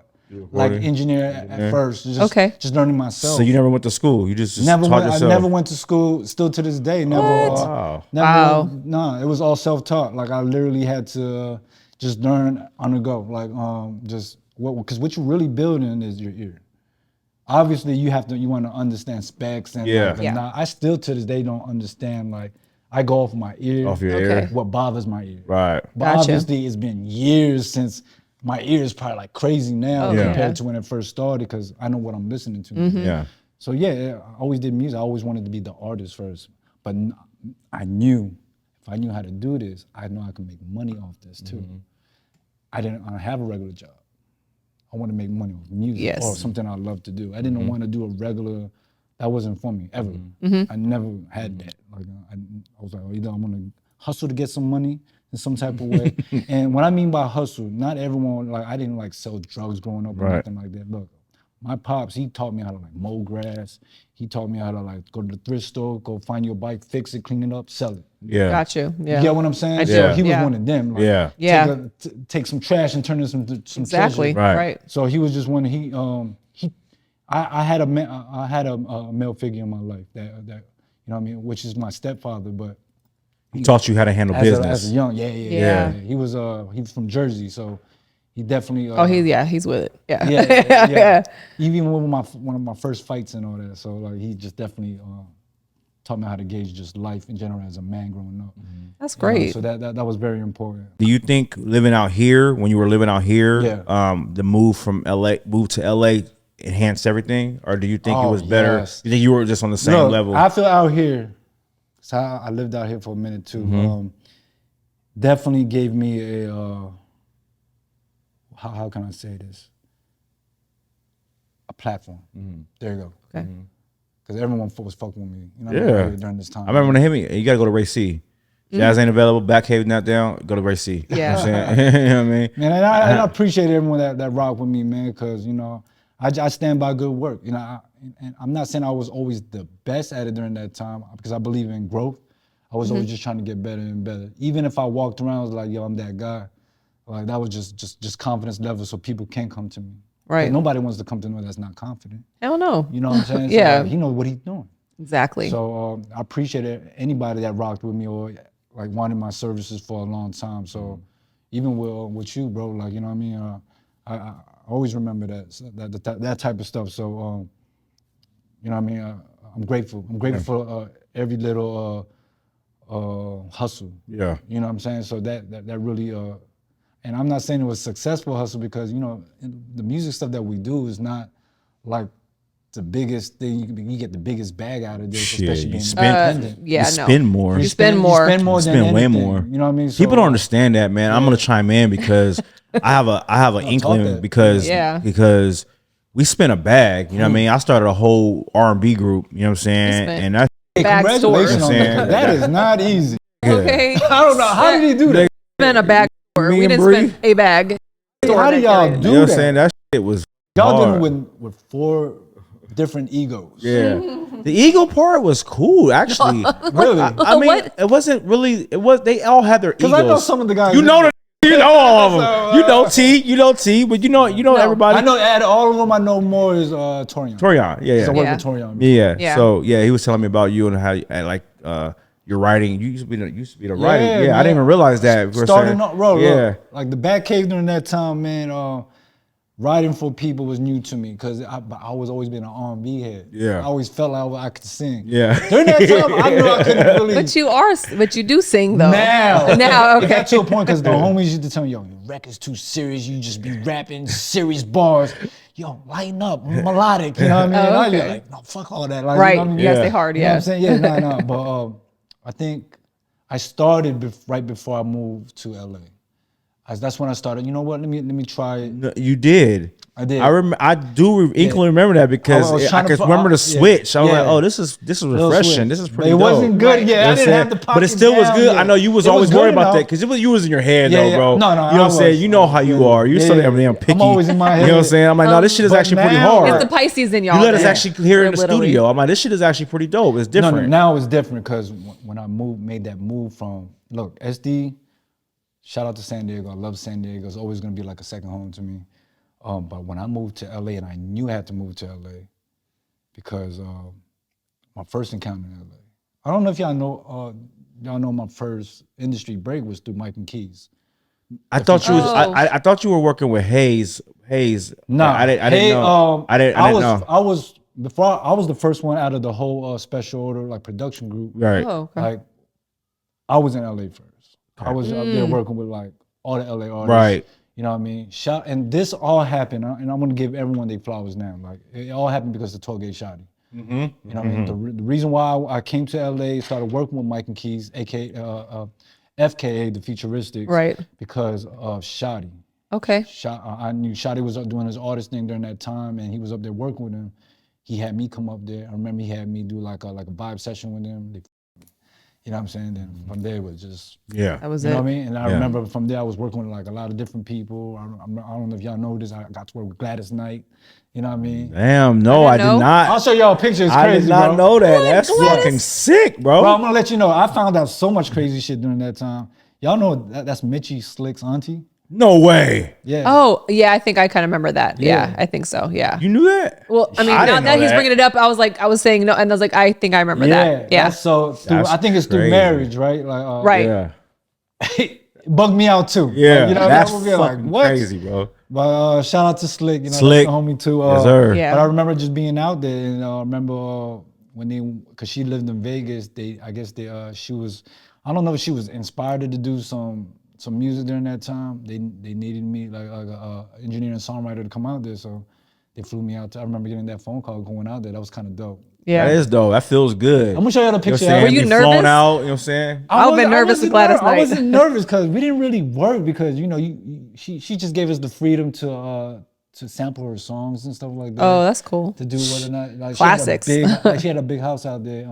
engineer at first. Just, Okay. Just learning myself. So you never went to school. You just Never taught went, I yourself. never went to school. Still to this day, never. Wow. Never. Wow. No, it was all self-taught. Like I literally had to just learn on the go. Like because what you're really building is your ear. Obviously, you want to understand specs and Yeah. like, Yeah. I still to this day don't understand. Like I go off my ear. Off your Okay. ear. What bothers my ear. Right. But Gotcha. obviously, it's been years since my ear is probably like crazy now Okay. compared to when it first started because I know what I'm listening to. Yeah. So yeah, I always did music. I always wanted to be the artist first, but I knew if I knew how to do this, I know I could make money off this too. I didn't have a regular job. I want to make money off music Yes. or something I love to do. I didn't want to do a regular. That wasn't for me ever. I never had that. Like I was like, either I'm gonna hustle to get some money in some type of way. And what I mean by hustle, not everyone like I didn't like sell drugs growing up or Right. nothing like that. Look, my pops, he taught me how to like mow grass. He taught me how to like go to the thrift store, go find your bike, fix it, clean it up, sell it. Yeah. Got you. Yeah. You get what I'm saying? I So do. he was Yeah. one of them. Like, Yeah. Yeah. Take some trash and turn it some Exactly. treasure. Right. So he was just one. I had a male figure in my life that you know what I mean, which is my stepfather, but He taught you how to handle business. as a young, Yeah. yeah. He was from Jersey, so he definitely. Oh, he's with it. Yeah. yeah. Even with one of my first fights and all that, so like he just definitely taught me how to gauge just life in general as a man growing up. That's You know, great. so that was very important. Do you think living out here, when you were living out here, Yeah. the move to LA enhanced everything? Or do you think it Oh, was better? yes. You think you were just on the same Look, level? I feel out here, so I lived out here for a minute too. Definitely gave me a, how can I say this? A platform. There you go. Okay. Because everyone was fucking with me. You know, Yeah. during this time. I remember when it hit me, you gotta go to Ray C. Jazz ain't available, back cave not down, go to Ray C. Yeah. You know what I'm saying? You know what I mean? Man, and I appreciate everyone that rocked with me, man, because, you know, I stand by good work. You know, and I'm not saying I was always the best at it during that time because I believe in growth. I was always just trying to get better and better. Even if I walked around, I was like, yo, I'm that guy. Like, that was just confidence level so people can come to me. Right. 'Cause nobody wants to come to me that's not confident. Hell no. You know what I'm saying? So, Yeah. like, he knows what he's doing. Exactly. So I appreciate anybody that rocked with me or like wanted my services for a long time. So even with you, bro, like, you know what I mean? I always remember that type of stuff. So, you know what I mean? I'm grateful. I'm grateful for every little hustle. Yeah. You know what I'm saying? So that really, and I'm not saying it was successful hustle because, you know, the music stuff that we do is not like the biggest thing. You get the biggest bag out of this, Shit, especially you being spend- independent. Yeah, you no. spend more. You spend more. You spend more You than spend way anything, more. You know what I mean? So, People don't understand that, man. I'm gonna chime in because I have an inkling that. because we spent a bag. You know what I mean? I started a whole R&B group. You know what I'm saying? spent- And that's Hey, Bag congratulations store. on that. 'Cause that is not easy. Okay. I don't know how did he do that. Spend a bag store. Me We and didn't Bree. spend a bag. How do y'all you do know what I'm that? saying? That shit was Y'all hard. dealing with 4 different egos. Yeah. The ego part was cool, actually. Really? I mean, What? it wasn't really. It was. They all had their egos. Because I know some of the guys. You know all of them. You know T, but you know everybody. I know out of all of them, I know more is Torian. Torian, yeah. I work Yeah. with Torian. Yeah. Yeah. So yeah, he was telling me about you and how your writing. You used to be the writer. Yeah, I man. didn't even realize that. Starting off, bro, Yeah. look, like the Batcave during that time, man. Writing for people was new to me because I was always been an R&B head. Yeah. I always felt like I could sing. Yeah. During that time, I knew I couldn't really. But you do sing though. Now, okay. It got to a point because the homies used to tell me, yo, your record's too serious. You just be rapping serious bars. Yo, lighten up, melodic. You know what I mean? And I was okay. like, no, fuck all that. Like, Right. You know what I mean? You gotta stay hard. You know what Yeah. I'm saying? Yeah, no. But I think I started right before I moved to LA. That's when I started. You know what? Let me try it. No, you did. I did. I do inkling remember that because I was I trying to could remember the yeah. switch. I was like, Yeah. oh, this is Little refreshing. switch. This is But pretty it dope. wasn't good. Right. Yeah, You know I what I'm didn't saying? have the pocket But it still was down good. yet. I know you was It always good worried about enough. that because you was in your head Yeah, though, yeah. bro. No, you know what I'm saying? You know how you are. You're so damn picky. I'm always in my head. You know what I'm saying? I'm like, no, this shit is But actually pretty now, hard. It's the Pisces in y'all. You let us man. actually hear it in the Literally. studio. I'm like, this shit is actually pretty dope. It's different. No, now it's different because when I made that move from SD. Shout out to San Diego. I love San Diego. It's always gonna be like a second home to me. But when I moved to LA, and I knew I had to move to LA because my first encounter in LA. I don't know if y'all know my first industry break was through Mike and Keys. I thought you was. Oh. I thought you were working with Hayes. No, I didn't know. I didn't know. I was the first one out of the whole special order like production group. Right. Oh, okay. Like I was in LA first. I was up there working with like all the LA artists. Right. You know what I mean? And this all happened, and I'm gonna give everyone their flowers now. Like it all happened because of 12 Gauge Shotty. You know what I mean? The reason why I came to LA, started working with Mike and Keys, aka FKA, the Futuristics, Right. because of Shotty. Okay. I knew Shotty was up doing his artist thing during that time, and he was up there working with him. He had me come up there. I remember he had me do like a vibe session with him. You know what I'm saying? Then from there it was just Yeah. That was you know it. what I mean? And I remember from there I was working with like a lot of different people. I don't know if y'all know this. I got to work with Gladys Knight. You know what I mean? Damn. No, I I didn't did know. not. I'll show y'all a picture. It's I crazy, did not bro. know that. That's Gladys? fucking sick, bro. Bro, I'm gonna let you know. I found out so much crazy shit during that time. Y'all know that's Mitchie Slick's auntie? No way. Yeah. Oh yeah, I think I kind of remember that. Yeah, Yeah. I think so. Yeah. You knew that? Well, I mean, I now didn't that know he's that. bringing it up, I was saying no, and I was like, I think I remember that. Yeah. That's so That's I think it's through crazy. marriage, right? Like Right. Yeah. it bugged me out too. Yeah. Like, you know, That's that would be like, fucking what? crazy, bro. But shout out to Slick, you know, Slick. that's the homie too. Yes, sir. Yeah. But I remember just being out there, and I remember when cause she lived in Vegas. She was, I don't know if she was inspired to do some music during that time. They needed me like a engineer and songwriter to come out there, so they flew me out. I remember getting that phone call going out there. That was kind of dope. Yeah. That is dope. That feels good. I'm gonna show y'all the You know what picture. I'm saying? Were you Be nervous? Flown out, you know what I'm saying? I would've been nervous wasn't with Gladys I Knight. wasn't nervous because we didn't really work because you know she just gave us the freedom to sample her songs and stuff like that. Oh, that's cool. To do whether or not like Classics. She had a big house out there.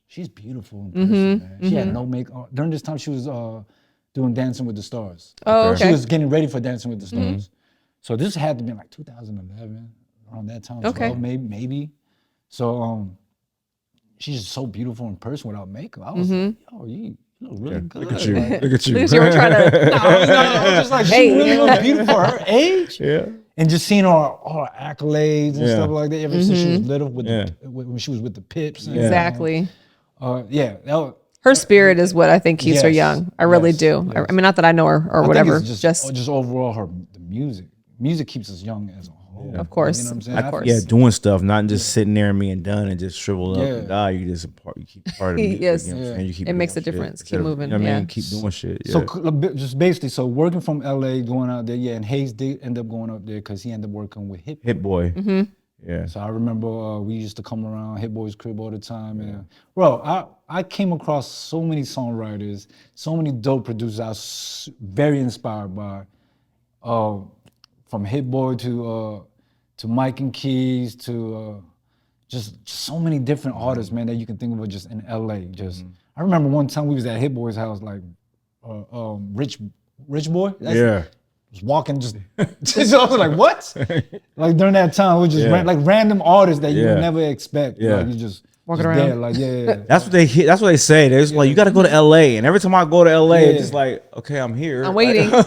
She's beautiful in person, man. She had no makeup. During this time, she was doing Dancing with the Stars. Oh, okay. She was getting ready for Dancing with the Stars. So this had to be like 2011, around that time. Okay. 12, maybe. So she's just so beautiful in person without makeup. I was like, yo, you look really good. Look at you. Like, Look at you. Look at you were trying to. I was just like, she Hey. really looked beautiful for her age. Yeah. And just seeing all her accolades and Yeah. stuff like that ever since she was little with Yeah. when she was with the Pips. And, Exactly. yeah. That was, Her spirit is what I think keeps her Yes, young. I really yes, do. yes. I mean, not that I know her or I think whatever. it's just overall the music. Music keeps us young as a whole. Of course. You know what I'm saying? Of course. Yeah, doing stuff, not just sitting there and being done and just shriveled up Yeah. and die. You just you keep part of the music. Yes. You know what I'm saying? You keep It makes doing a difference. shit Keep instead of- moving, You know what I yeah. mean? Keep doing shit. Yeah. So just basically, so working from LA, going out there, yeah, and Hayes did end up going up there because he ended up working with Hit. Hit Boy. Mm-hmm. Yeah. So I remember we used to come around Hit Boy's crib all the time. And bro, I came across so many songwriters, so many dope producers I was very inspired by. From Hit Boy to Mike and Keys to just so many different artists, man, that you can think of just in LA. I remember one time we was at Hit Boy's house, like Rich Boy. Was walking just I was like, what? Like during that time, we just like random artists that you would never expect. Like, you just walking just around. there, like That's what they hear. That's what they say. They're just like, you got to go to LA. And every time I go to LA, it's just like, okay, I'm here. I'm waiting. no,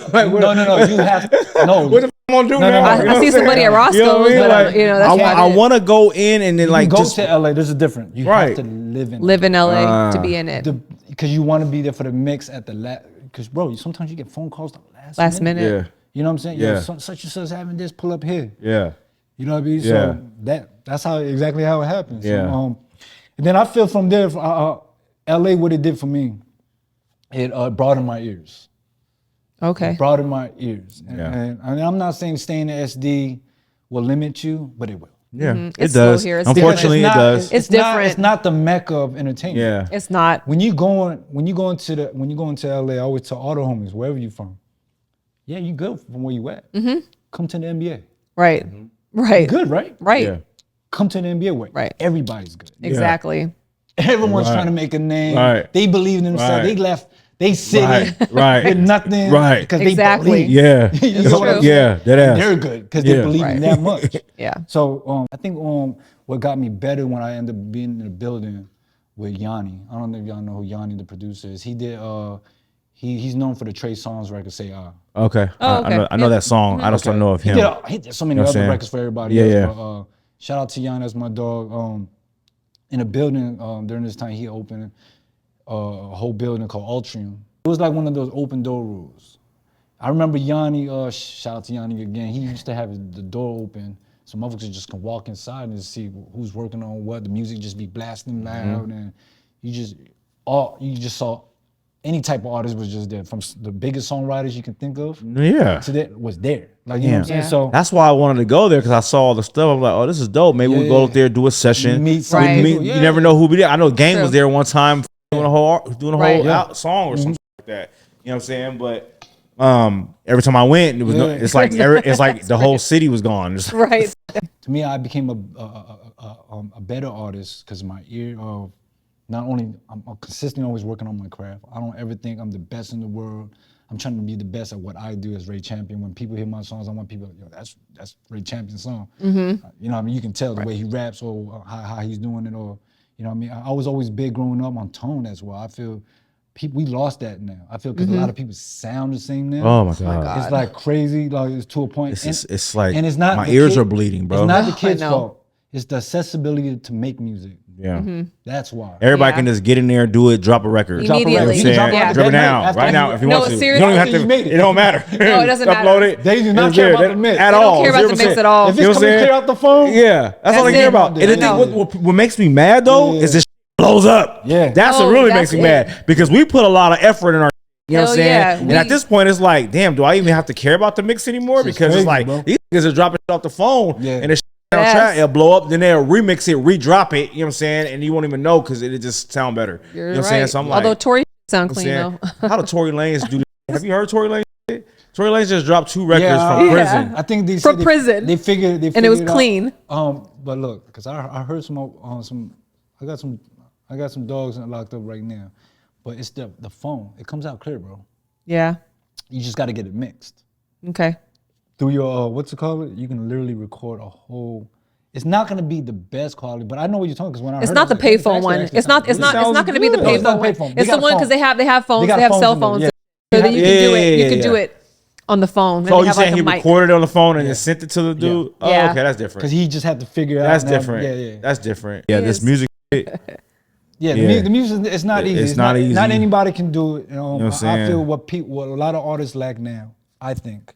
you have no. What the f- I'm gonna do now? I see somebody at Roscoe's, You know what I mean? but Like, that's I want to go in and then You like go just to LA. There's a difference. You have to live in LA to be in it. because you want to be there for the mix at the last. Because bro, sometimes you get phone calls the last minute. Yeah. You know what I'm saying? Yeah. Such and such having this, pull up here. Yeah. You know what I mean? Yeah. So that's exactly how it happens. Yeah. So, and then I feel from there, LA, what it did for me, it broadened my ears. Okay. It broadened my ears. Yeah. And I'm not saying staying in SD will limit you, but it will. Yeah. It It's slow does. here. It's Unfortunately, it It's not- does. It's different. It's not the mecca of entertainment. Yeah. It's not. When you go into LA, I always tell all the homies, wherever you from, yeah, you good from where you at. Come to the NBA. Right. Right. Good, right? Right. Yeah. Come to the NBA way. Right. Everybody's good. Exactly. Everyone's Right. trying to make a name. Right. They believe in themselves. Right. They left they city Right. with nothing. Right. Because Exactly. they believe. Yeah. You know what I'm true. saying? Yeah. That ass. They're good because Yeah. they believe in that much. Yeah. So I think what got me better when I ended up being in the building with Yanni. I don't know if y'all know who Yanni, the producer, is. He did. He's known for the Trey Songz record, Say Ah. Okay. Oh, okay. I know that song. I just don't know of He him. did so many You know what I'm other saying? records for everybody Yeah, else. yeah. But, shout out to Yanni, that's my dog. In a building during this time, he opened a whole building called Ultrium. It was like one of those open door rules. I remember Yanni, shout out to Yanni again, he used to have the door open so motherfuckers just can walk inside and see who's working on what, the music just be blasting loud, and you just saw any type of artist was just there, from the biggest songwriters you can think of Yeah. to that was there. Like, you know what I'm saying? Yeah. So That's why I wanted to go there because I saw all the stuff. I'm like, oh, this is dope. Maybe we go up there, do a session. meet some Right. people. You never know who be there. I know Game True. was there one time doing a whole Right. song or something like that. You know what I'm saying? But every time I went, it was Yeah. it's like the whole city was gone. Just- Right. To me, I became a better artist because my ear of not only I'm consistently always working on my craft. I don't ever think I'm the best in the world. I'm trying to be the best at what I do as Ray Champion. When people hear my songs, I want people, yo, that's Ray Champion's song. You know what I mean? You can tell the way he raps or how he's doing it, or you know what I mean? I was always big growing up on tone as well. I feel we lost that now. I feel because a lot of people sound the same now. Oh my God. It's like crazy, like it's to a point. It's like and it's not my the ears kid- are bleeding, bro. It's not the I kid's know. fault. It's the accessibility to make music. Yeah. That's why. Everybody Yeah. can just get in there, do it, drop a record. Drop a record. Immediately. You can Saying, drop a record drop it that now, night after right you- now, if you No, want to. seriously. You don't even After you have made to. it. It don't matter. No, it doesn't Upload matter. it. They do not It's care there. about the mix. At They don't all. care about the 0%. mix at all. If it's You know what I'm coming saying? clear out the phone, Yeah, that's all That's I care it. about. And the I thing, know. what makes me mad though is this blows up. Yeah. That's what Oh, really that's makes me mad because we put a lot of effort in our. You know what I'm Hell saying? yeah, And at this point, it's like, damn, do I even have to care about the mix anymore? This is Because it's crazy, like bro. these niggas are dropping shit off the phone, Yeah. and the shit on Yes. track, it'll blow up. Then they'll remix it, re-drop it. You know what I'm saying? And you won't even know because it just sound better. You're you know what I'm right. saying? So I'm like, Although Tory sound I'm clean saying, though. how do Tory Lanez do this? Have you heard Tory Lanez shit? Tory Lanez just dropped 2 records Yeah. from Yeah. prison. I think they From said prison. They figured And it was out. clean. But look, because I heard I got some dogs locked up right now, but it's the phone. It comes out clear, bro. Yeah. You just got to get it mixed Okay. through your what's it called? You can literally record a whole. It's not gonna be the best quality, but I know what you're talking. Because when I It's heard not it, the I was like, payphone one. It's not going to be the No, it's not payphone one. payphone. They It's the got a one phone. because they have phones. got They have phones cell in there, phones. yeah. So then you can do it. You Yeah, could do yeah. it on the phone. And So they you have saying like he a mic. recorded it on the phone and then sent it to the dude? Oh, Yeah. okay, that's different. Because he just had to figure it That's out. now. different. Yeah. That's different. Yeah, this is. music. Yeah, Yeah. the music, it's not easy. It's not easy. Not anybody can do it. You know what I'm I saying? feel what a lot of artists lack now, I think,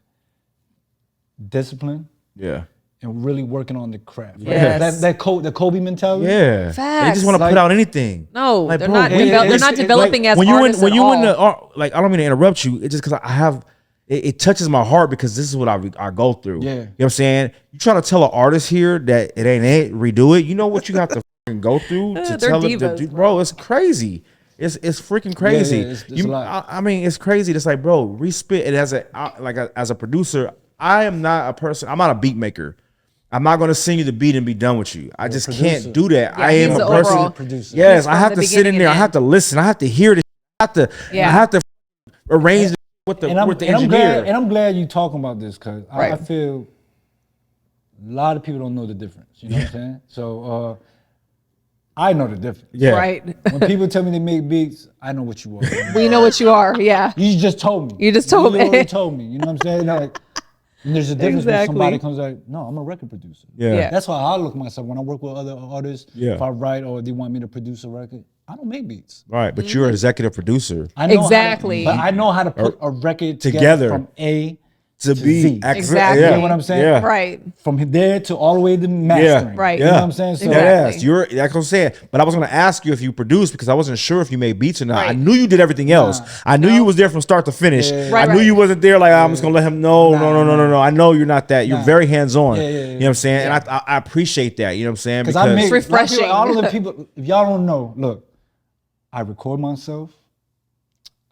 discipline Yeah. and really working on the craft. Yes. The Kobe mentality. Yeah. They Facts. just want to Like- put out anything. No, Like, they're bro, not. when- They're not it's- developing as when you artists when at you in all. the art, like I don't mean to interrupt you. It's just because I have it touches my heart because this is what I go through. Yeah. You know what I'm saying? You trying to tell an artist here that it ain't it, redo it. You know what you have to fucking go through to They're tell divas, it, bro. It's crazy. It's freaking crazy. it's a lot. I mean, it's crazy. It's like, bro, respit it as a producer. I am not a person. I'm not a beat maker. I'm not gonna sing you the beat and be done with you. I just can't do that. Yeah, I am he's a the person. overall producer. Yes, He's I from have the to sit in beginning there. I and have to listen. I have to hear this. I have to arrange it with the engineer. I'm glad you talking about this because I Right. feel a lot of people don't know the difference. You know what I'm saying? So I know the difference. Yeah. Right. When people tell me they make beats, I know what you are. We know what you are. Yeah. You just told me. You just told me. literally told me. You know what I'm saying? Like, and there's a difference when Exactly. somebody comes like, no, I'm a record producer. Yeah. That's how I look at myself when I work with other artists. Yeah. If I write or they want me to produce a record, I don't make beats. Right, but you're an executive producer. I know Exactly. but I know how to put a record Together. together from A To to be Z. Exactly. You know what I'm saying? Yeah. Right. From there to all the way to mastering. Right. You know what I'm saying? So Exactly. Yes, you're. That's what I'm saying. But I was going to ask you if you produced because I wasn't sure if you made beats or not. I Right. knew you did everything else. I knew you was there from start to finish. Right, I knew right. you wasn't there like I'm just gonna let him. No. I know you're not that. You're very hands on. Yeah. You know what I'm saying? And I appreciate that. You know what I'm saying? Because I make refreshing. All of the people, if y'all don't know, look, I record myself,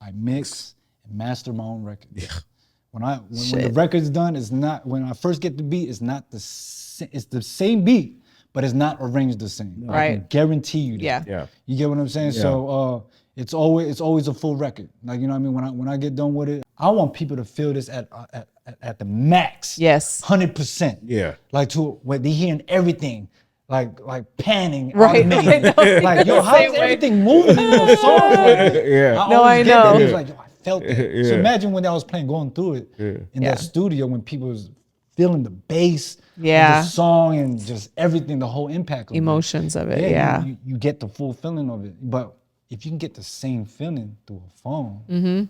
I mix and master my own record. Yeah. When the record's done, it's not when I first get the beat, it's not it's the same beat, but it's not arranged the same. I Right. can guarantee you that. Yeah. Yeah. You get what I'm saying? Yeah. So it's always a full record. Like, you know what I mean? When I get done with it, I want people to feel this at the max. Yes. 100%. Yeah. Like to where they hearing everything. Like panning, Right. automated. I know. Like, yo, how's Same way. everything moving in your song? Like, Yeah. No, always I get that. know. It was like, yo, I felt that. Yeah. So imagine when I was going through it in Yeah. that studio when people was feeling the bass, of Yeah. the song, and just everything, the whole impact of Emotions of it. it. Yeah. You get the full feeling of it. But if you can get the same feeling through a phone,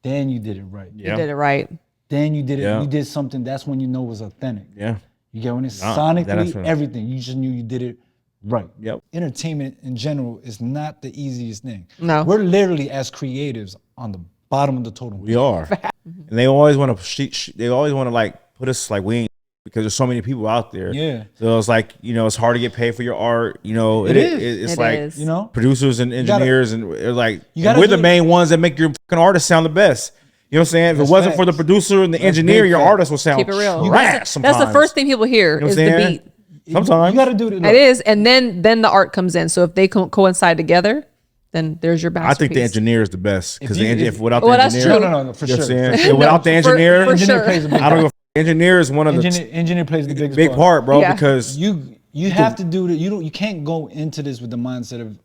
then you did it right. You did it right. Then you did it. Yeah. You did something. That's when you know it was authentic. Yeah. You get when it's that's sonically, right. everything. You just knew you did it right. Yep. Entertainment in general is not the easiest thing. No. We're literally as creatives on the bottom of the totem. We are. And they always want to. They always want to like put us like we ain't because there's so many people out there. Yeah. So it's like it's hard to get paid for your art. It is. It's It like is. You know? producers and engineers and they're like gotta we're do the it. main ones that make your fucking artist sound the best. You know what I'm saying? If That's it wasn't for the facts. producer and the engineer, big your facts. artist will sound Keep it real. trash That's sometimes. the first thing people hear You know is what I'm the saying? beat. Sometimes You got to do it. It is, and then the art comes in. So if they coincide together, then there's your I masterpiece. think the engineer is the best because if without Well, the that's engineer, true. No, for you know sure. what I'm saying? Without the For engineer, sure. Engineer plays a big I don't know. Engineer is one of the engineer plays the biggest big part, bro, Yeah. because You have to do that. You can't go into this with the mindset of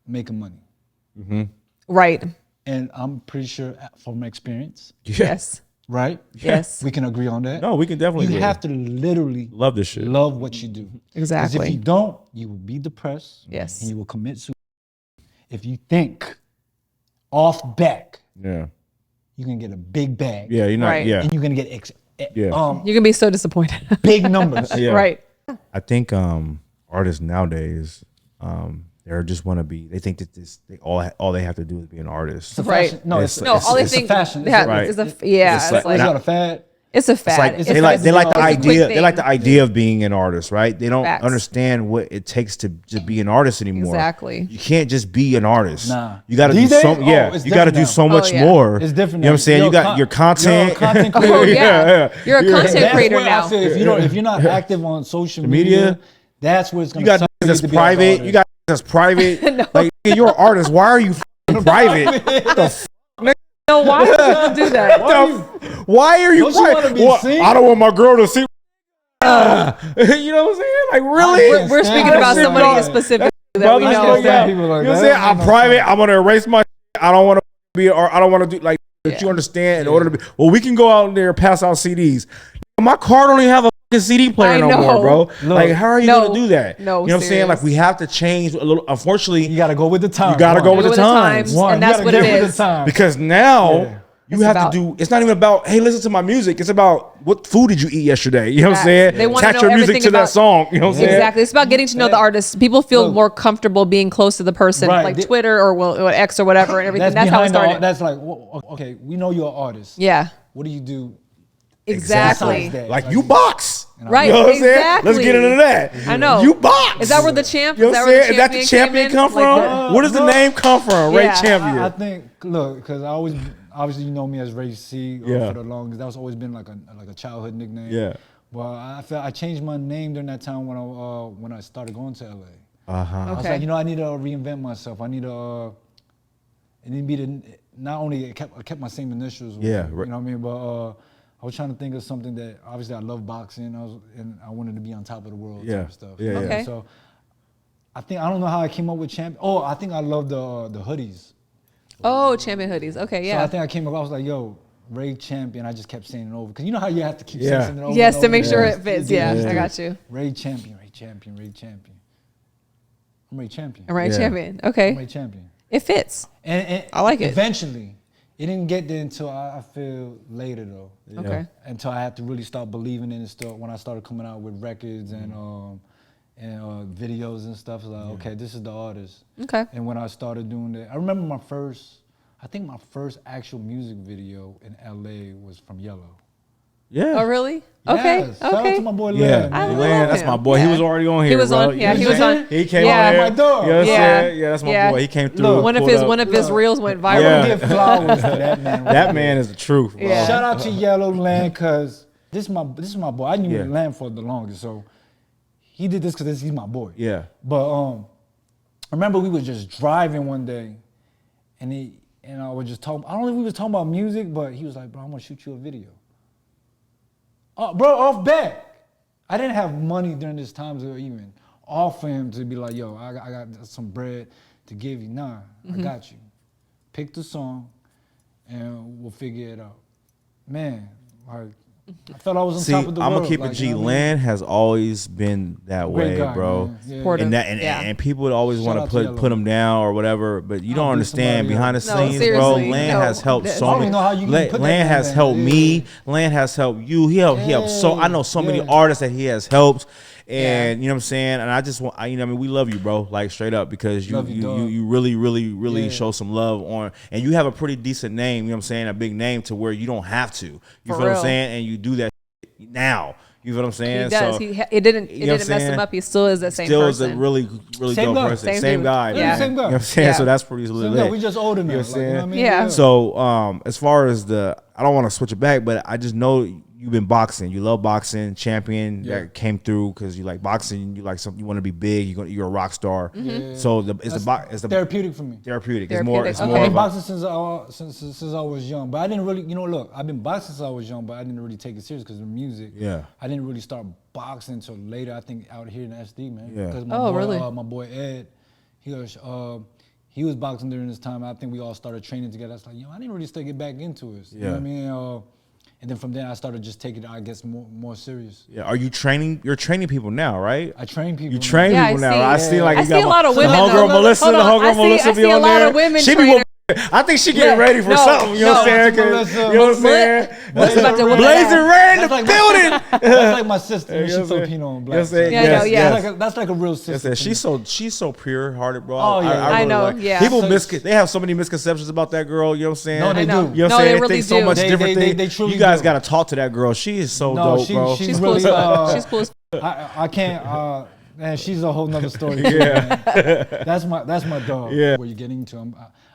making money. Right. And I'm pretty sure from experience, Yes. right? Yes. We can agree on that. no, we can definitely You agree. have to literally love this shit. love what you do. Because Exactly. if you don't, you will be depressed. Yes. And you will commit suicide. If you think off back, Yeah, you can get a big bag. yeah, you're not. Right. Yeah, And you're gonna get You can be so disappointed. big numbers. yeah. Right. I think artists nowadays, they just want to be. They think that all they have to do is be an artist. Right. Fashion. No, It's- it's, No, it's, all they it's think. a fashion. Yeah, Right. it's a, yeah. It's It's, like- like, It's not a fad. it's a fad. It's like It's they a- like the it's a quick idea. They like the thing. idea of being an artist, right? They don't Facts. understand what it takes to be an artist anymore. Exactly. You can't just be an artist. Nah. You got to do These days? so. Oh, Yeah, it's you got to different do now. so much yeah. more. It's different You know what now. I'm saying? Yo, You got your content. Yo, content Oh, creator. yeah. You're a content That's creator where now. I feel if you're not active on social media, media, that's where it's gonna. You got suck that's to be an private. artist. You got that's private. Like you're an artist. Why are you private? What the f- No, why do people do that? Why are you Don't you private? wanna be Well, seen? I don't want my girl to see. You know what I'm saying? Like really? We're speaking That about shit, somebody dog. specific that we Brothers know. like that. people like You know what that. I'm saying? That I'm makes no private. I'm gonna erase my. I don't want to be, or I don't want to do like. But you understand? In order to be, well, we can go out there and pass out CDs. My car don't even have a fucking CD player I no know. more, bro. Look, like, how are you no, gonna do that? no, you know what I'm saying? Like, serious. we have to change a little. Unfortunately, You gotta go with the time. You gotta go with the times, One, and you that's gotta what get it with is. the time. because now. Yeah. You It's have about- to do. It's not even about. Hey, listen to my music. It's about what food did you eat yesterday. You know what I'm Facts. saying? They wanna Attach know your music everything to that about- song. You know what I'm saying? Exactly. It's about getting to know the artist. People feel Look. more comfortable being close to the person, Right. like Twitter or X or whatever and everything. That's how it behind started. That's like, okay, we know you're an artist. Yeah. what do you do? Exactly. Besides that? Like you box. Right. You know what I'm saying? Exactly. Let's get into that. I know. You box. Is that where the champ? You know what I'm saying? Is that the champion came in? come from? Like Where does the name come from? Ray Yeah. Champion. I think, look, because I always, obviously, you know me as Ray C for the longest. That's always been like a childhood nickname. Yeah. Well, I felt I changed my name during that time when I started going to LA. I was Okay. like, I need to reinvent myself. I need to. It need to be not only I kept my same initials. Yeah. You know what I mean? But I was trying to think of something that obviously I love boxing. And I wanted to be on top of the world. Yeah. Type of stuff. Yeah. Okay. So I don't know how I came up with champion. Oh, I think I love the hoodies. Oh, champion hoodies. Okay, So yeah. I think I came up. I was like, yo, Ray Champion. I just kept saying it over because you know how you have to keep Yeah. saying it over. Yes, and to over make and sure over. it fits. Yeah. Yeah, I got you. Ray Champion, Ray Champion, Ray Champion. I'm Ray Champion. All right, Yeah. champion. I'm Okay, Ray Champion. it fits. And I like it. Eventually, it didn't get there until I feel later though. Okay. Until I had to really start believing in it. Still, when I started coming out with records and videos and stuff, like okay, this is the artist. Okay. And when I started doing that, I remember my first actual music video in LA was from Yellow. Yeah. Oh, really? Okay. Yes. Shout out Okay. to my boy Yeah, Lam. I man. love that's him. my boy. Yeah. He was already on here. He was bro. on. Yeah, he You was see? on. He came Yeah. on here. My dog. You know what I'm Yeah. saying? Yeah, that's my Yeah. boy. He came through. Look, One of pulled his up. reels went I viral. Yeah. want to give flowers to that man. right That there. man is the truth. Bro. Yeah. Shout out to Yellow Land, cause this is my boy. I knew Yeah. Land for the longest, so he did this because he's my boy. Yeah. But I remember we were just driving one day, and I was just talking. I don't know if we was talking about music, but he was like, "Bro, I'm gonna shoot you a video." Bro, off back. I didn't have money during this time to even offer him to be like, "Yo, I got some bread to give you." Nah, I got you. Pick the song, and we'll figure it out. Man, like, I felt I was on See, top of the I'm world. gonna keep it like, G. you know what I mean? Land has always been that Great way, guy, bro. man. Yeah. Supportive. And Yeah. and people would always Shout want out to to Yellow. put him down or whatever, but you don't beat understand somebody behind the up. No, scenes, bro. seriously, Land no. has helped I so don't many. even know how you can put that Land in has there. helped Yeah. me. Land has helped you. He helped so. I know so many Yeah. artists that he has helped. And Yeah. you know what I'm saying, and I just want, you know, what I mean, we love you, bro, like straight up, because Love you, dog. you really Yeah. show some love on, and you have a pretty decent name, you know what I'm saying, a big name to where you don't have to, you For feel what I'm real. saying, and you do that now, you feel what I'm saying? He does. So, It didn't you know what I'm mess him saying? up. He still is the same still person. is a really Same dope guy. person, Same same dude. guy, Yeah. man. Same guy. You know what I'm saying? Yeah. So that's pretty So, lit. no, we just older now. You know what I'm like, you know what I mean? Yeah. So as far as I don't want to switch it back, but I just know you've been boxing. You love boxing. Champion Yeah. that came through because you like boxing. You like something. You want to be big. You're a rock star. Yeah. So That's it's the therapeutic for me. therapeutic. It's Therapeutic, more. It's okay. more. I've Of been a, boxing since I was young, but I didn't really, look, I've been boxing since I was young, but I didn't really take it serious because of the music. Yeah. I didn't really start boxing until later, I think, out here in SD, man. Yeah. Because Oh, really? my boy Ed, he was boxing during this time. I think we all started training together. I was like, I didn't really get back into it. You know Yeah. what I mean? And then from there, I started just taking it, I guess, more serious. yeah. Are you training? You're training people now, right? I train people. You now. train Yeah, people I now. see. I see like I you see got a lot of the women, homegirl though. Melissa. Hold The on. homegirl Melissa I be see a on lot there. of women She be trainers. I think she getting Yeah. ready for No, something. You know what I'm saying? no. 'Cause, you know what I'm saying? Melissa about to whip Blazing that out. Ray in the That's like building. That's like my sister. You know She's what I'm saying? Filipino and You know what I'm black. saying? Yeah, Yes, no, yeah. yes. That's like a real sister. Listen, to me. she's so pure hearted, bro. Oh, yeah. I really know, like- yeah. People So- they have so many misconceptions about that girl. You know what I'm saying? No, they I know. do. You know No, what I'm saying? they They really think so do. much They- different they things. truly You guys do. got to talk to that girl. She is so No, dope, she- bro. she's She's cool as really, fuck. She's cool as fuck. I can't. Man, she's a whole nother story. Too, man. That's my dog. Yeah. Where you're getting to.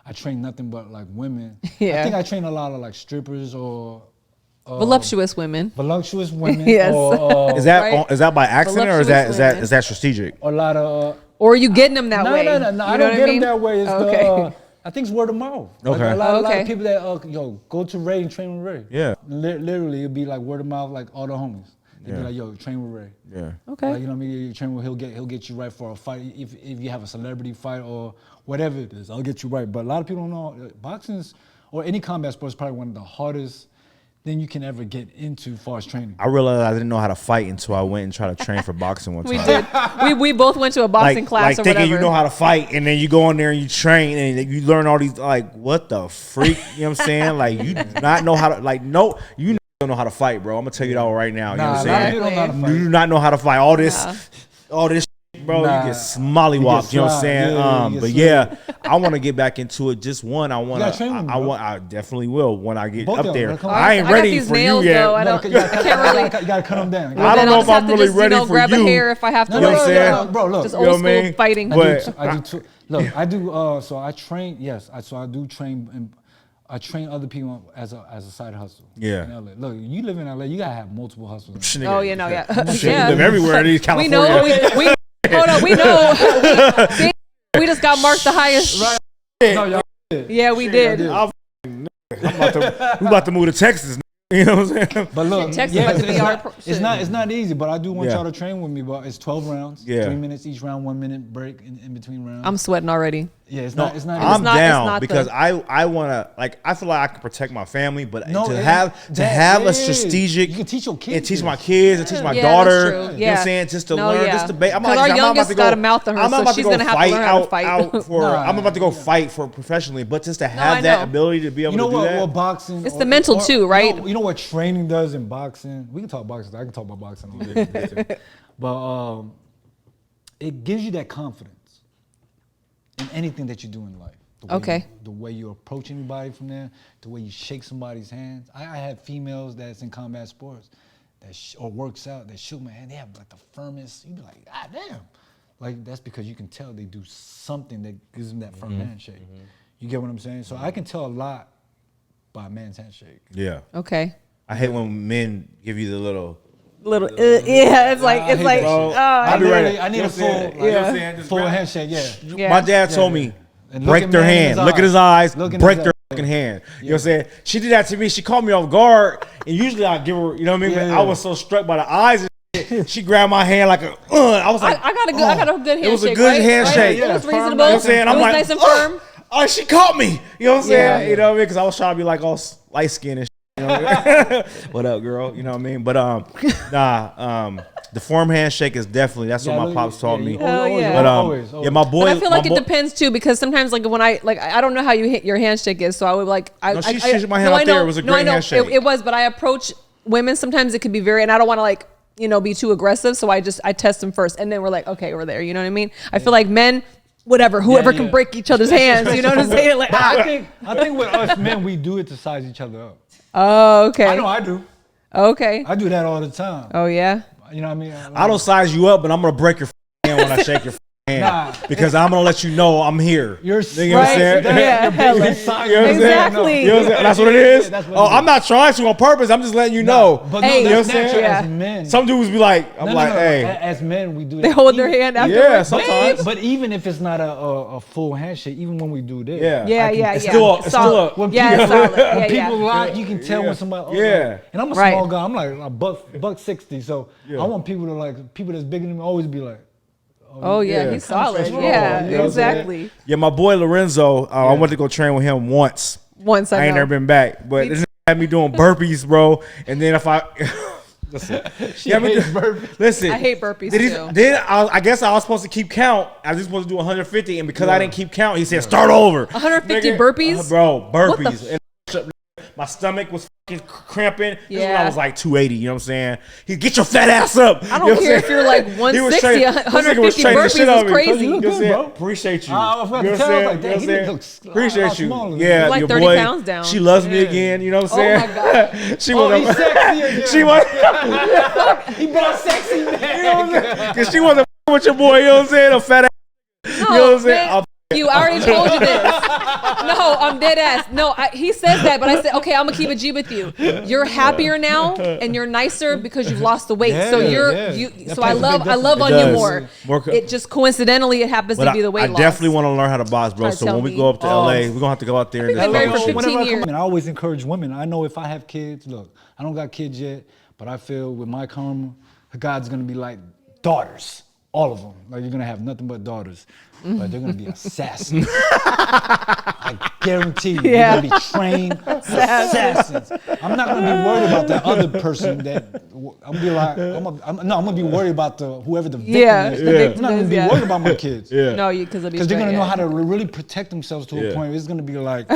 I train nothing but like women. Yeah. I think I train a lot of like strippers or Voluptuous women. voluptuous women. Yes. Or, Is that Right? is that by accident or is Voluptuous women. that strategic? a lot of. Or are you getting them that No, way? no. You I know don't what get mean? them that way. It's Okay. I think it's word of mouth. Okay. Like a lot Okay. of people that go to Ray and train with Ray. Yeah. Literally, it'd be like word of mouth, like all the homies. They'd Yeah. be like, yo, train with Ray. Yeah. Okay. Like, you know what I mean? You train with, he'll get you right for a fight. If you have a celebrity fight or whatever it is, I'll get you right. But a lot of people don't know boxing's or any combat sport is probably one of the hardest thing you can ever get into as far as training. I realized I didn't know how to fight until I went and tried to train for boxing one time. We did. We both went to a boxing class like or thinking whatever. you know how to fight, and then you go in there and you train, and you learn all these like what the freak, you know what I'm saying? Like you do not know how to you don't know how to fight, bro. I'm gonna tell you that all right now. You know what I'm a lot of saying? people don't know how to You fight. do not know how to fight. All this, Nah. all this, bro, Nah, you get smollywopped. You know what I'm saying? Yeah, But yeah, I want to get back into it. Just one, I want gotta train with me, I bro. want. I definitely will when I get Both up of there. them, come on. I ain't I got ready these for you nails, yet. though. I You can't really. gotta cut them down. I don't know if I'm really ready for grab you. a hair if I have to. No, You know what I'm saying? no, bro, look. Just You know old what I school mean? fighting. But- I do too. Look, I do. So I train. Yes, so I do train. And I train other people as a side hustle. Yeah. In LA. Look, you live in LA, you gotta have multiple hustles. Nigga, Oh yeah, no, yeah, Shit, yeah. you live everywhere in these We California. know. We hold on. We know. We just got marked the highest. Right. No, y'all. Yeah, we did. We about to move to Texas. You know what I'm saying? But look, Texas yeah, about to be our pro- shit. it's not easy. But I do want Yeah. y'all to train with me. But it's 12 rounds. Yeah. 3 minutes each round, 1 minute break in between rounds. I'm sweating already. yeah, it's No, not. It's not. I'm easy. not- it's down not because the- I want to, like, I feel like I can protect my family, but No, to it- have that a is. strategic You can teach your kids and teach this. my kids and teach my Yeah, daughter. that's true. You know what Yeah. I'm saying? Just to No, learn, yeah. just to I'm 'Cause not, our I'm not youngest about to go, got a mouth on her, I'm not so about she's to go gonna have to fight learn how to out, fight. out for. Nah, I'm about to go yeah. fight for professionally, but just to I have that know. ability to be able You know to do what? that. What boxing? It's the mental too, right? You know what training does in boxing? We can talk boxing. I can talk about boxing all day. But it gives you that confidence in anything that you do in life. The way Okay. the way you approach anybody from there, the way you shake somebody's hands. I have females that's in combat sports that or works out that shoot my hand. They have like the firmest. You be like, ah, damn. Like that's because you can tell they do something that gives them that firm handshake. You get what I'm saying? So I can tell a lot by a man's handshake. Yeah, Okay. I hate when men give you the little. Little. Yeah. It's like. I It's hate like. that Oh. shit. I be ready. I need You know a what I'm saying? full, You know what I'm saying? Just full grab- handshake. Yeah. Yeah. My dad told Yeah. me, And look break at their man in hand. his Look at his eyes. eyes. Look in Break his their eyes. fucking hand. You know what I'm saying? She did that to me. She caught me off guard. And usually I give her, you know what I mean? Yeah, But yeah. I was so struck by the eyes and shit. She grabbed my hand like a, I was like, I got a good. I got a good handshake. It was a good right? handshake. Right? Yeah, It was firm, reasonable. you know what I'm saying? It I'm was like, nice and firm. oh, she caught me. You know what I'm saying? Yeah. You know what I mean? Because I was trying to be like all light skinned and shit. You know? What up, girl? You know what I mean? But the form handshake is definitely, that's what my pops taught me. Hell yeah. But always. yeah, my boy. But I feel like my it boy- depends too, because sometimes like when I don't know how your handshake is, so I would like No, she shook my hand out there. It was a great handshake. It was, but I approach women sometimes it could be very, and I don't want to like be too aggressive, so I test them first, and then we're like, okay, we're there. You know what I mean? I feel like men, whoever Yeah. can break each other's hands. You know what I'm saying? Like, But I think with us men, we do it to size each other up. oh, okay, I know I do. okay, I do that all the time. oh yeah. You know what I mean? I don't size you up, but I'm gonna break your hand when I shake your hand Nah. because I'm gonna let you know I'm here. You're You know what I'm saying? Yeah, hella. You know what I'm saying? Exactly. You know what I'm saying? That's what it is. That's what Oh, it is. I'm not trying to on purpose. I'm just letting you know. But Hey, no, you know that's what I'm natural saying? as Yeah. men. Some dudes be like, I'm No, like, no, no. hey, As men, we do that. They hold their Even- hand afterwards. yeah, sometimes. But even if it's not a full handshake, even when we do this, Yeah. Yeah, I can- yeah, it's yeah. still it's Solid. still When Yeah, people, it's solid. Yeah, when yeah. people lie, you can tell Yeah. when somebody. Oh, Yeah. like- and I'm a Right. small guy. I'm like a buck 60. So Yeah. I want people that's bigger than me always be like, Oh yeah, Yeah. he's solid. Strong, Yeah, you know what I'm saying? exactly. Yeah, my boy Lorenzo, I went to go train with him once. Once I ain't know. never been back, but this had me doing burpees, bro. And then if I listen, She yeah, me hates do- burpees. listen, I hate burpees Then, too. then I guess I was supposed to keep count. I was just supposed to do 150, and because I didn't keep count, he said start over. 150 Nigga, burpees? bro. What the Burpees. And my stomach was fucking cramping. This is when Yeah. I was like 280. You know what I'm saying? He get your fat ass up. I don't care if you're like 160, 150 burpees is crazy. You look You know what I'm good, saying? bro. Appreciate you. I was about You to know tell, what I I'm was like, saying? dang, You know he what I'm looks saying? a Appreciate lot you. smaller. Yeah, You're like your 30 boy, pounds down. She loves me Yeah. again. You know what I'm Oh saying? my God. She Oh, was he's sexy again. She was. He brought sexy man. Because she wasn't with your boy. You know what I'm saying? A fat ass. No, You know what I'm saying? man, you I already told you this. No, I'm dead ass. No, he says that, but I said, okay, I'm gonna keep it G with you. You're happier now, and you're nicer because you've lost the weight. So Yeah, you're yeah. you. That So I plays a love big on difference. you It more. does. More co- It just coincidentally it happens to be the weight I loss. definitely want to learn how to box, bro. Try to So tell when we me. go up to Oh. LA, we're gonna have to go out there and I've been just married for fucking shoot. 15 Whenever I years. come in, I always encourage women. I know if I have kids, look, I don't got kids yet, but I feel with my karma, God's gonna be like daughters, all of them. Like you're gonna have nothing but daughters, but they're gonna be assassins. I guarantee you, Yeah. they're gonna be trained assassins. I'm not gonna be worried about the other person that I'm gonna be like, I'm gonna be worried about whoever the victim Yeah, is. the Yeah. victim I'm not gonna is, be yeah. worried about my kids. Yeah. No, because Because they're gonna know how to really protect themselves to Yeah. a point. It's gonna be like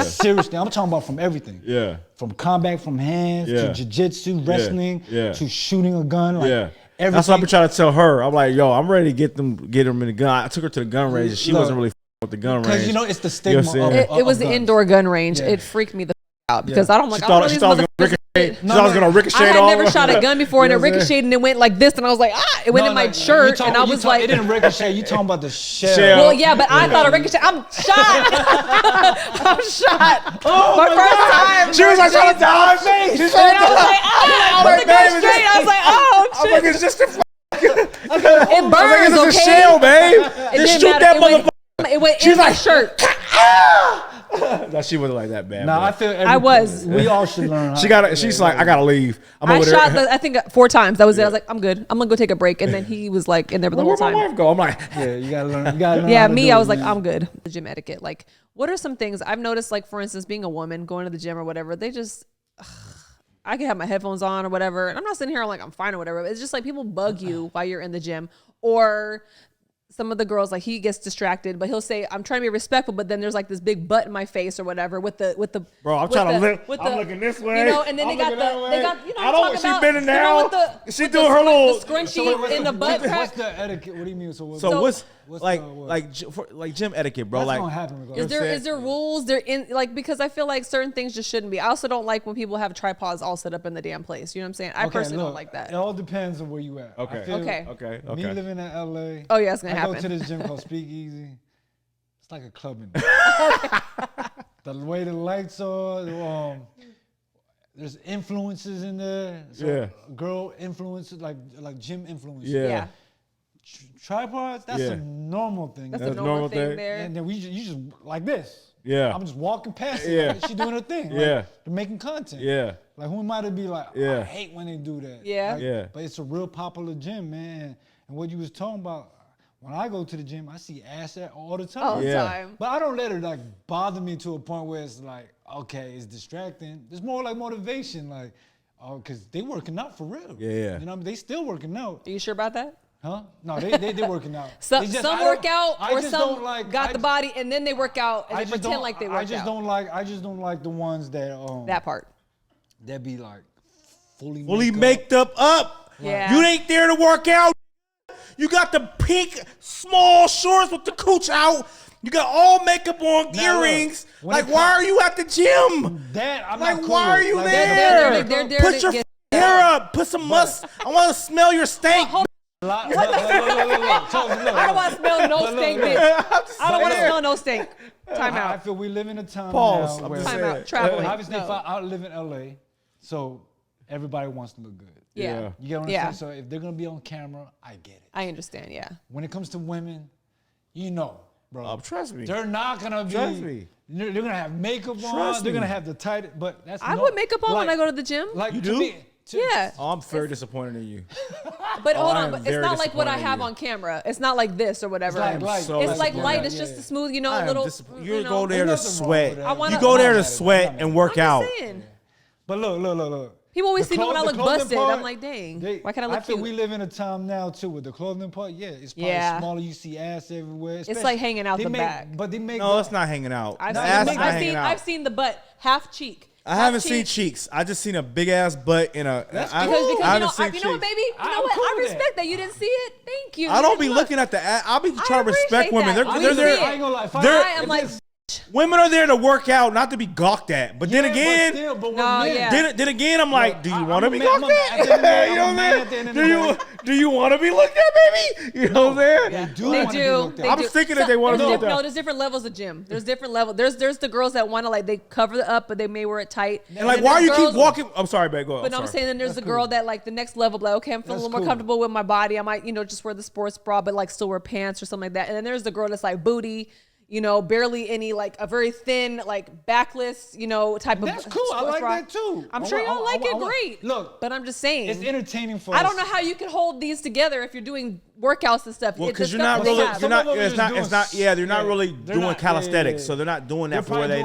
seriously. I'm talking about from everything. Yeah. From combat, from hands Yeah. to jiu-jitsu, wrestling, Yeah. to shooting a gun. Like Yeah. That's what I've been trying to tell her. I'm like, yo, I'm ready to get them in the gun. I took her to the gun range, and she wasn't really with the gun range. Because, you know, it's the stigma it was the indoor gun range. It freaked me the out because I don't like. She thought it was gonna ricochet. I had never shot a gun before, and it ricocheted, and it went like this, and I was like, it went in my shirt, and I was like, it didn't ricochet. You talking about the shell? Well, yeah, but I thought it ricocheted. I'm shot. I'm shot. Oh, my first time. She was like trying to die. She's trying to die. I was like, oh shit. I'm like, it's just a. It burns. It's a shell, babe. Just shoot that motherfucker. It went in my shirt. No, she wasn't like that bad. No, I feel I was. We all should learn. She's like, I gotta leave. I shot I think 4 times. That was it. I was like, I'm good. I'm gonna go take a break. And then he was like in there the whole time. Where'd my wife go? I'm like, yeah, you gotta learn. Yeah, me, I was like, I'm good. The gym etiquette. Like, what are some things I've noticed? Like, for instance, being a woman going to the gym or whatever, they just. I can have my headphones on or whatever, and I'm not sitting here like I'm fine or whatever. But it's just like people bug you while you're in the gym, or some of the girls, like he gets distracted, but he'll say, I'm trying to be respectful, but then there's like this big butt in my face or whatever with the bro, I'm trying to look. I'm looking this way. You know, and then they got you know, I don't. She bending down. She doing her little scrunchie in the butt crack. What's the etiquette? What do you mean? So what's like gym etiquette, bro? What's like, gonna happen? Is there rules? There in like because I feel like certain things just shouldn't be. I also don't like when people have tripods all set up in the damn place. You know what I'm saying? I personally don't like that. It all depends on where you at. Okay. Me living in LA. Oh yeah, it's gonna happen. I go to this gym called Speakeasy. It's like a club in there. The way the lights are, there's influences in there. So girl influences, like gym influences. Yeah. Tripods, that's a normal thing. That's a normal thing there. And then you just like this. Yeah. I'm just walking past it. Like, she doing her thing. Like, they're making content. Yeah. Like who am I to be like, I hate when they do that. Yeah. Like, but it's a real popular gym, man. And what you was talking about, when I go to the gym, I see ass all the time. All the time. But I don't let it like bother me to a point where it's like, okay, it's distracting. It's more like motivation, like, because they working out for real. Yeah. You know, they still working out. Are you sure about that? Huh? No, they working out. Some work out, or some got the body and then they work out and they pretend like they work out. I just don't like the ones that that part. That be like fully maked up. Yeah. You ain't there to work out. You got the pink small shorts with the cooch out. You got all makeup on, earrings. Like, why are you at the gym? I'm like, not cool why are you like, there? They're there Put your hair up. Put some must. I want to smell your stank. I don't want to smell no stink, bitch. I don't want to smell no stink. Time out. I feel we live in a time Pause. now where time out. Traveling. Obviously, if I live in LA, so everybody wants to look good. Yeah. You get what I'm saying? So if they're gonna be on camera, I get it. I understand. Yeah. When it comes to women, you know, bro. Trust me. They're not gonna be. Trust me. They're gonna have makeup on. They're gonna have the tight. But that's. I put makeup on when I go to the gym. Like you do. Yeah. Oh, I'm very disappointed in you. But hold on, but it's not like what I have on camera. It's not like this or whatever. It's like light. It's like light. It's just a smooth, you know, a little. You go there to sweat. You go there to sweat and work out. But look. People always see me when I look busted. I'm like, dang, why can't I look cute? I feel we live in a time now too with the clothing part. Yeah, it's probably smaller. You see ass everywhere. It's like hanging out the back. But they make no, it's not hanging out. I've seen the butt, half cheek. I haven't seen cheeks. I just seen a big ass butt in a. That's because you know what, baby? You know what? I respect that you didn't see it. Thank you. I don't be looking at the ass. I'll be trying to respect women. They're there. I ain't gonna lie. I'm like. Women are there to work out, not to be gawked at. But then again, then again, I'm like, do you want to be gawked at? You know what I'm saying? Do you want to be looked at, baby? You know what I'm saying? They do. I'm thinking that they want to be looked at. No, there's different levels of gym. There's different levels. There's the girls that want to like they cover it up, but they may wear it tight. And like, why you keep walking? I'm sorry, babe. Go. But no, I'm saying then there's the girl that like the next level, like okay, I'm feeling a little more comfortable with my body. I might just wear the sports bra, but like still wear pants or something like that. And then there's the girl that's like booty. Barely any, like a very thin, like backless, type of. That's cool. I like that too. I'm sure y'all like it great. Look, but I'm just saying it's entertaining for us. I don't know how you can hold these together if you're doing workouts and stuff. Well, because you're not really, you're not really doing calisthenics, so they're not doing that for where they're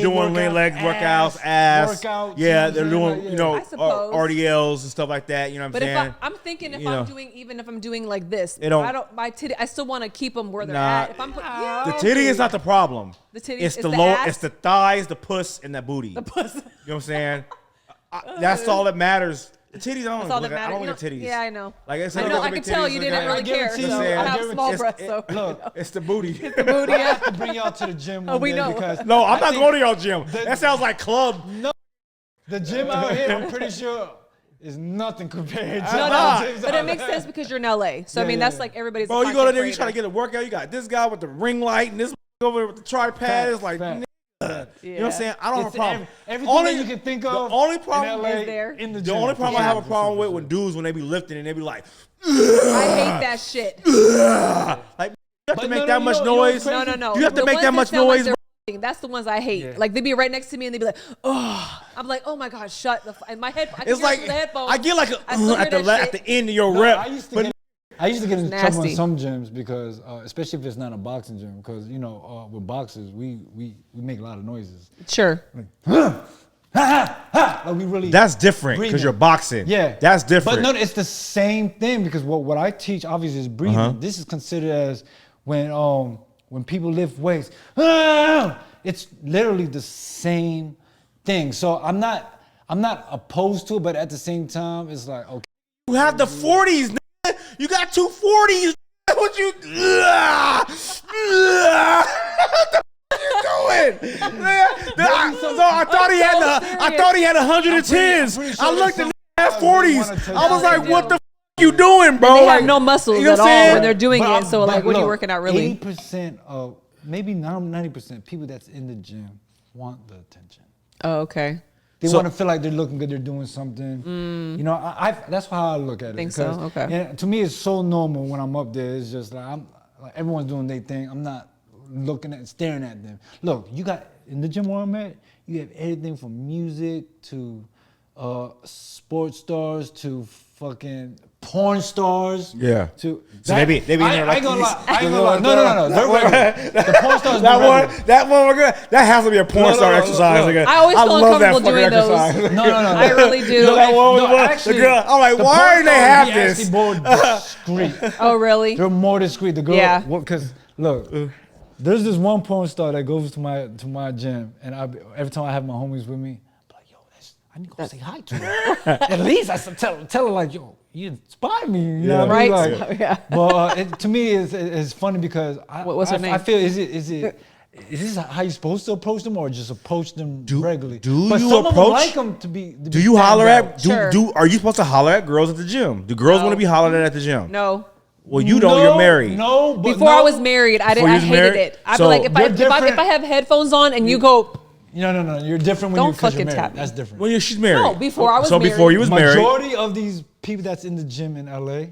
doing legs workouts, ass. Yeah, they're doing RDLs and stuff like that. You know what I'm saying? But I'm thinking if I'm doing like this, I still want to keep them where they're at. If I'm the titty is not the problem. The titty it's the low. It's the thighs, the puss, and that booty. The puss. You know what I'm saying? That's all that matters. The titties, I That's all don't that look at. I matters. don't look at titties. Yeah, I know. Like I I know. I can tell you didn't really care. guarantee So you- I I have guarantee- small breasts. So Look, It's the booty. the booty. I have to bring y'all to the gym one we day know. because No, I'm I not think going to your gym. That sounds like club. the gym out here, I'm pretty sure, is nothing compared to No, the no, gyms but out it makes there. sense because you're in LA. So I Yeah, mean, yeah, that's yeah. like everybody's. Bro, a you go to content there, you try to creator. get a workout. You got this guy with the ring light and this over there with the tripod. It's like, Fact. nigga. You know what I'm saying? I don't have a It's problem. everything that you can think of. The only in problem LA, is there. in the The gym. only problem I Yeah. have a problem with when dudes when they be lifting and they be like, I hate that shit. like you have But to make no, that no, much you know what's noise. crazy? No. You have to The make ones that much sound like noise, they're bro. That's the ones I hate. Yeah. Like they'd be right next to me and they'd be like, oh. I'm like, oh my god, shut the. And my head. I can It's hear it like through the headphones. I get like a I still at hear the that at shit. the end of your No, rep. I used to but get in trouble in nasty. some gyms because, especially if it's not a boxing gym, because you know, with boxers, we make a lot of noises. Sure. Like we really. that's different because breathing. you're boxing. Yeah, that's different. But no, it's the same thing because what I teach obviously is breathing. This is considered as when people lift weights. It's literally the same thing. So I'm not opposed to it, but at the same time, it's like okay. You have the 40s, nigga. You got 2 40s. What you? What the f- you doing? So I thought he had I thought he had 110s. I'm pretty sure I looked there's at some- 40s. they I was wanna like, take what it. the f- you doing, bro? They have Like, no muscles you know at what I'm all saying? when they're doing But it. So like, when look, you're working out, really. 80% of maybe 90% people that's in the gym want the attention. Oh, okay. They So- want to feel like they're looking good, they're doing something. You know, that's how I look at it. Think so? because, Okay. yeah, to me, it's so normal when I'm up there. It's just like everyone's doing their thing. I'm not staring at them. Look, you got in the gym where I'm at. You have everything from music to sports stars to fucking porn stars. Yeah. To So they be in there I like ain't gonna these. lie. I ain't gonna lie. No. They're regular. The porn stars. That be regular. one, that has to be a porn star exercise. look. Nigga. I always feel love that uncomfortable fucking doing those. exercise. No. I really do. You know that one with No, the actually, girl? I'm like, the why porn do they stars have be this? actually more discreet. Oh, really? They're more discreet. The girl, Yeah. because look, there's this one porn star that goes to my gym, and every time I have my homies with me, I'm like, yo, I need to go say hi to her. At least I tell her like, yo, you inspire me. You know what I mean? Right? Like, Yeah. But to me, it's funny because What's her name? I feel is this how you supposed to approach them, or just approach them regularly? do but you some of them approach- like them to be. Do you holler at? Sure. Are you supposed to holler at girls at the gym? Do girls No. want to be hollered at the gym? No. Well, you don't. You're married. No, but Before I was married, I Before you was hated married? it. I'd So be like, if you're I different. have headphones on and you go, No. You're different when Don't you're, 'cause fucking you're tap married. me. That's different. Well, she's married. No, before I was So before married. you was married, Majority of these people that's in the gym in LA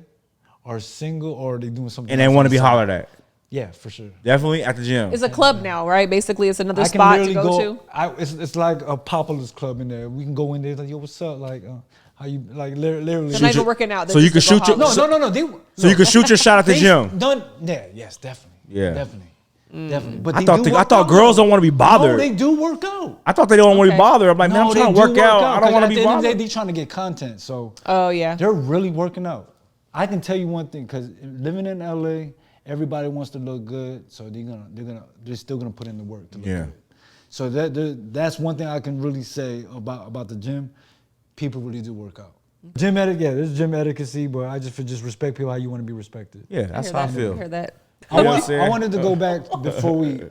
are single or they doing something. and they else want on to be the side. hollered at, Yeah, for sure. definitely at the gym. it's a club now, right? Basically, it's another I can spot to literally go to. It's like a populous club in there. We can go in there like, yo, what's up? Like, how you like literally? They're not even working out. so you can shoot your- No. So you can shoot your shot at the gym. Yes, definitely. Yeah. definitely. But I they thought do I work thought out, girls though. don't want to be bothered. No, they do work out. I thought they don't want to be Okay. bothered. I'm like, man, I'm No, trying they to do work out. I don't 'cause want to at be the end of the day, bothered. they trying to get content. So Oh, yeah. they're really working out. I can tell you one thing, because living in LA, everybody wants to look good, so they're still gonna put in the work to look Yeah. good. So that's one thing I can really say about the gym. People really do work out. Gym etiquette, yeah, there's gym etiquette, but I just respect people how you want to be respected. Yeah, that's how I I feel. hear that. You know what I'm saying? I wanted to go back before we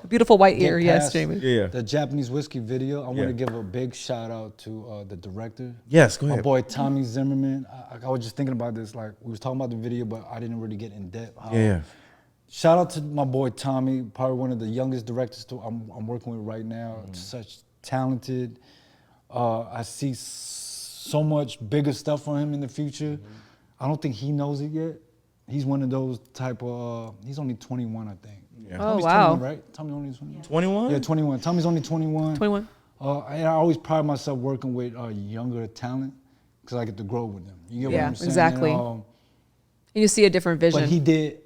Beautiful white get ear. Yes, past Jamie. Yeah. the Japanese whiskey video. I want Yeah. to give a big shout out to the director. Yes, go My ahead. boy Tommy Zimmerman. I was just thinking about this. Like, we was talking about the video, but I didn't really get in depth. Yeah. Shout out to my boy Tommy, probably one of the youngest directors I'm working with right now. Such talented. I see so much bigger stuff for him in the future. I don't think he knows it yet. He's one of those type of. He's only 21, I think. Yeah. Oh, Tommy's wow. 21, right? Tommy's only 21. 21? Yeah, 21. Tommy's only 21. 21. I always pride myself working with younger talent because I get to grow with them. You get what Yeah, I'm saying? exactly. And you see a different vision. But he did,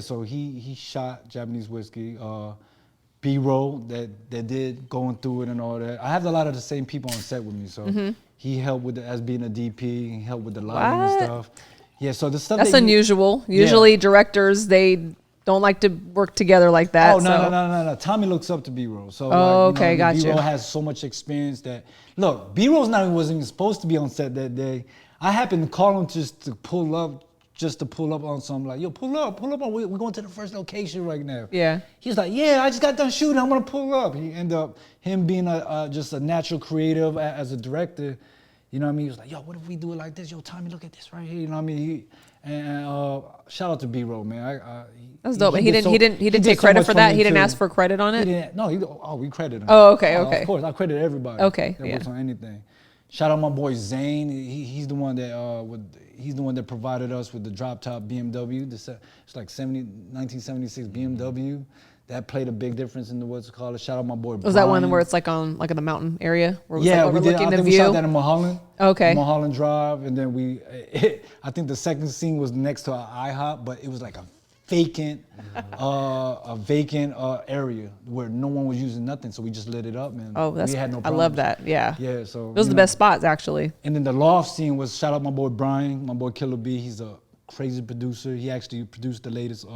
so he shot Japanese whiskey, B-roll that did going through it and all that. I have a lot of the same people on set with me, so he helped with as being a DP, he helped with the lighting What? and stuff. Yeah, so the stuff That's that you- unusual. Usually directors, they don't like to work together like that. Oh, no, so. no. Tommy looks up to B-roll. So, Oh, okay, B-roll gotcha. has so much experience that, look, B-roll's wasn't even supposed to be on set that day. I happened to call him just to pull up on something like, yo, pull up on, we're going to the first location right now. Yeah. He was like, yeah, I just got done shooting, I'm gonna pull up. He ended up, him being just a natural creative as a director, you know what I mean? He was like, yo, what if we do it like this? Yo, Tommy, look at this right here, you know what I mean? Shout out to B-Roll, man. That's dope. He didn't take credit for that. He didn't ask for credit on it. We credit him. Oh, okay. Of course, I credit everybody. Okay, that works on anything. Shout out my boy Zane. He's the one that provided us with the drop top BMW. It's like 1976 BMW. That played a big difference in the what's it called. Shout out my boy. Was that one where it's like on like in the mountain area? Where it was yeah, like we did. I think we shot that in Mulholland. Okay. Mulholland Drive, and then I think the second scene was next to an IHOP, but it was like a vacant area where no one was using nothing, so we just lit it up, man. Oh, we had no problems. I love that. Yeah. Yeah. So those are the best spots, actually. And then the loft scene was shout out my boy Brian, my boy Killer B. He's a crazy producer. He actually produced the latest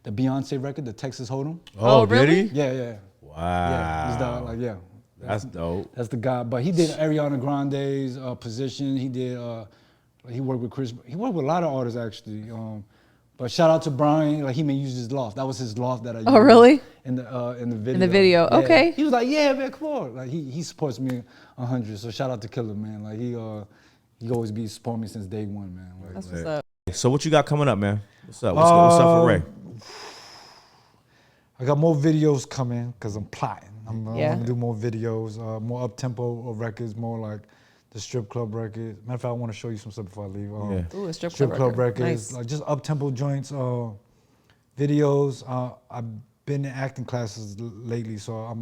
the Beyonce record, the Texas Hold'em. Oh, really? Did he? Yeah. Wow. Yeah, he's That's dope. That's the guy. But he did Ariana Grande's Position. He did. He worked with Chris. He worked with a lot of artists actually. But shout out to Brian. Like he may use his loft. That was his loft that I used. Oh, really? In the video. In the video. Yeah. Okay. He was like, yeah, man, come on. Like he supports me 100. So shout out to Killer, man. Like he always be supporting me since day one, man. Like, That's what's up. So what you got coming up, man? What's up? What's up for Ray? I got more videos coming because I'm plotting. I'm Yeah. gonna do more videos, more up-tempo records, more like the strip club records. Matter of fact, I want to show you some stuff before I leave. Ooh, a strip club records, Nice. like just up-tempo joints, videos. I've been in acting classes lately, so I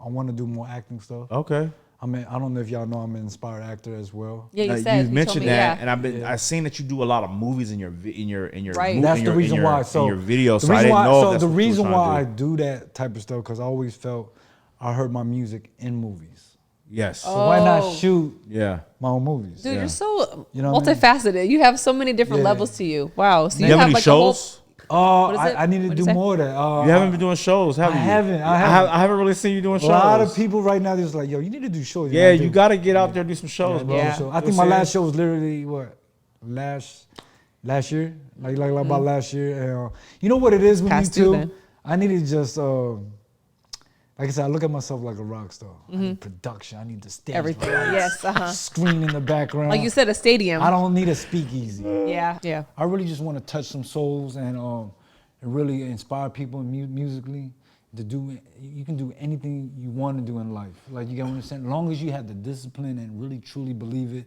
want to do more acting stuff. Okay. I don't know if y'all know I'm an inspired actor as well. Yeah, you You said. mentioned told me, that, yeah. and I've seen that you do a lot of movies in your Right. That's the reason why. So in your videos. the So I reason didn't why. know. So If that's the what you were reason trying to why I do. do that type of stuff because I always felt I heard my music in movies. Yes. So why not Oh. shoot Yeah. my own movies? Dude, you're so You know what I mean? multifaceted. You have so many different Yeah. levels to you. Wow. So You have any like a whole- shows? What is it? I need to What'd do you say? more of that. You haven't been doing shows, have you? I haven't. I haven't really seen you doing A shows. lot of people right now just like, yo, you need to do shows. Yeah, you got to get out there and do some shows, bro. Yeah. So I think my last show was literally last year, like about last year. And, you know what it is with me Past due too? then. I need to just like I said, I look at myself like a rock star. I need production. I need the stage. Everything. lights, Yes, screen in the background. Like you said, a stadium. I don't need a speakeasy. Yeah. I really just want to touch some souls and really inspire people musically to do. You can do anything you want to do in life. Like you get what I'm saying? As long as you have the discipline and really truly believe it,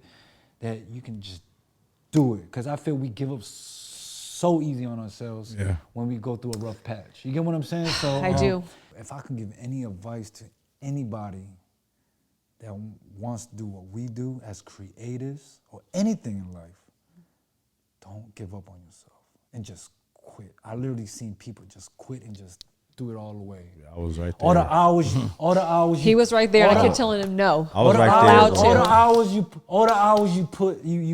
that you can just do it. Because I feel we give up so easy on ourselves when we go through a rough patch. You get what I'm saying? So I do. If I can give any advice to anybody that wants to do what we do as creatives or anything in life, don't give up on yourself and just quit. I literally seen people just quit and just do it all the way. I was right there. All the hours. He was right there, and I kept telling him no. I was right allowed there. to. All the hours you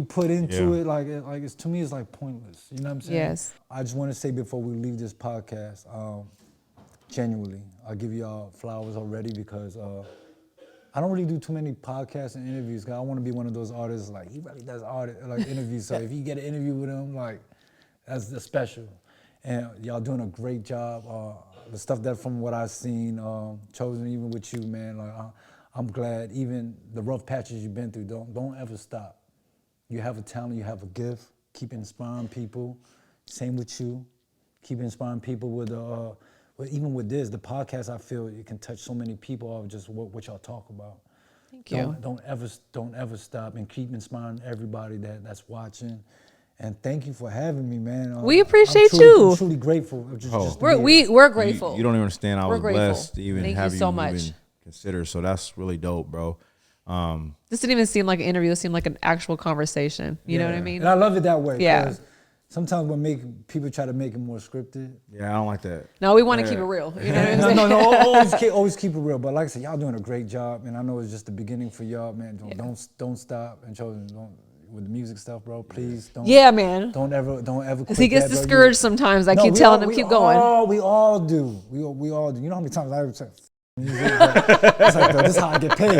put into it, like it's to me, it's like pointless. You know what I'm saying? Yes. I just want to say before we leave this podcast, genuinely, I'll give y'all flowers already because I don't really do too many podcasts and interviews. Cause I want to be one of those artists like he really does interviews. So if you get an interview with him, like that's special. And y'all doing a great job. The stuff that from what I've seen, chosen even with you, man. Like I'm glad. Even the rough patches you've been through, don't ever stop. You have a talent, you have a gift. Keep inspiring people. Same with you. Keep inspiring people with even with this, the podcast. I feel it can touch so many people off just what y'all talk about. Thank you. Don't ever stop and keep inspiring everybody that's watching. And thank you for having me, man. We appreciate you. I'm truly grateful. Just to be here. We're grateful. You don't even understand. I We're was grateful. blessed to even Thank have you you so much. even consider. So that's really dope, bro. This didn't even seem like an interview. This seemed like an actual conversation. You know what I mean? And I love it that way. Yeah. 'Cause sometimes when people try to make it more scripted. Yeah, I don't like that. No, we want to keep it real. You know what I'm saying? No, always keep it real. But like I said, y'all doing a great job, and I know it's just the beginning for y'all, man. Don't stop, and children, don't with the music stuff, bro. Please don't. Yeah, man. Don't ever. Because he gets discouraged sometimes. I keep telling him, keep going. We all do. We all do. You know how many times I say, It's like, this is how I get paid.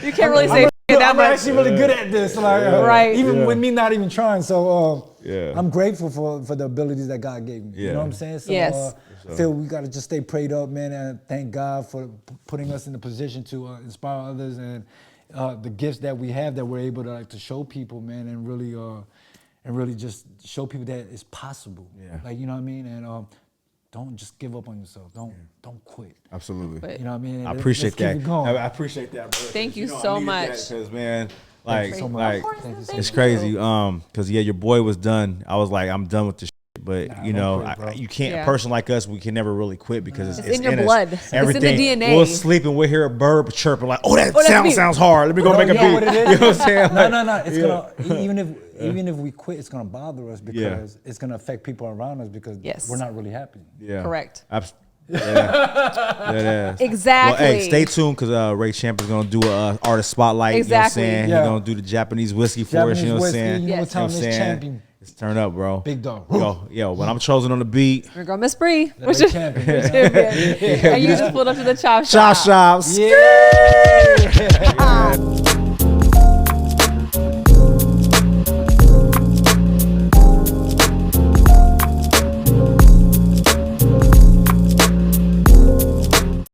You can't really say that I'm much. actually really good at this, like, Right. even with me not even trying. So Yeah. I'm grateful for the abilities that God gave me. You Yeah. know what I'm saying? So Yes. I feel we got to just stay prayed up, man, and thank God for putting us in the position to inspire others and the gifts that we have that we're able to to show people, man, and really just show people that it's possible. Yeah. Like, you know what I mean? And don't just give up on yourself. Don't quit. Absolutely. But- You know what I mean? I And appreciate let's keep that. it going. I appreciate that, bro. Thank you so much. Because, man, like, so much. like Thank you so it's much. crazy. Because your boy was done. I was like, I'm done with this shit. But you know, don't quit, bro. you can't. Yeah. A person like us, we can never really quit because it's in your us. blood. It's in the Everything. DNA. We'll sleep and we'll hear a bird chirping like, oh, that that's sound me. sounds hard. Let me go No, make a you know beat. what it is? You know what I'm saying? No. It's gonna even if we quit, it's gonna bother us because it's gonna affect people around us because Yes. we're not really happy. Yeah. Correct. Yeah. Exactly. Well, hey, stay tuned because Ray Champ is gonna do a artist spotlight. Exactly. You know what I'm saying? Yeah. He's gonna do the Japanese whiskey for us. You know what I'm whiskey, saying? you know Yes. what time You know is what I'm saying? champion. Let's turn up, bro. Big dog. Yo, when I'm chosen on the beat. Here go Miss Bree. Ray champion. And you just pulled up to the chop Chop shop. shops. Yeah.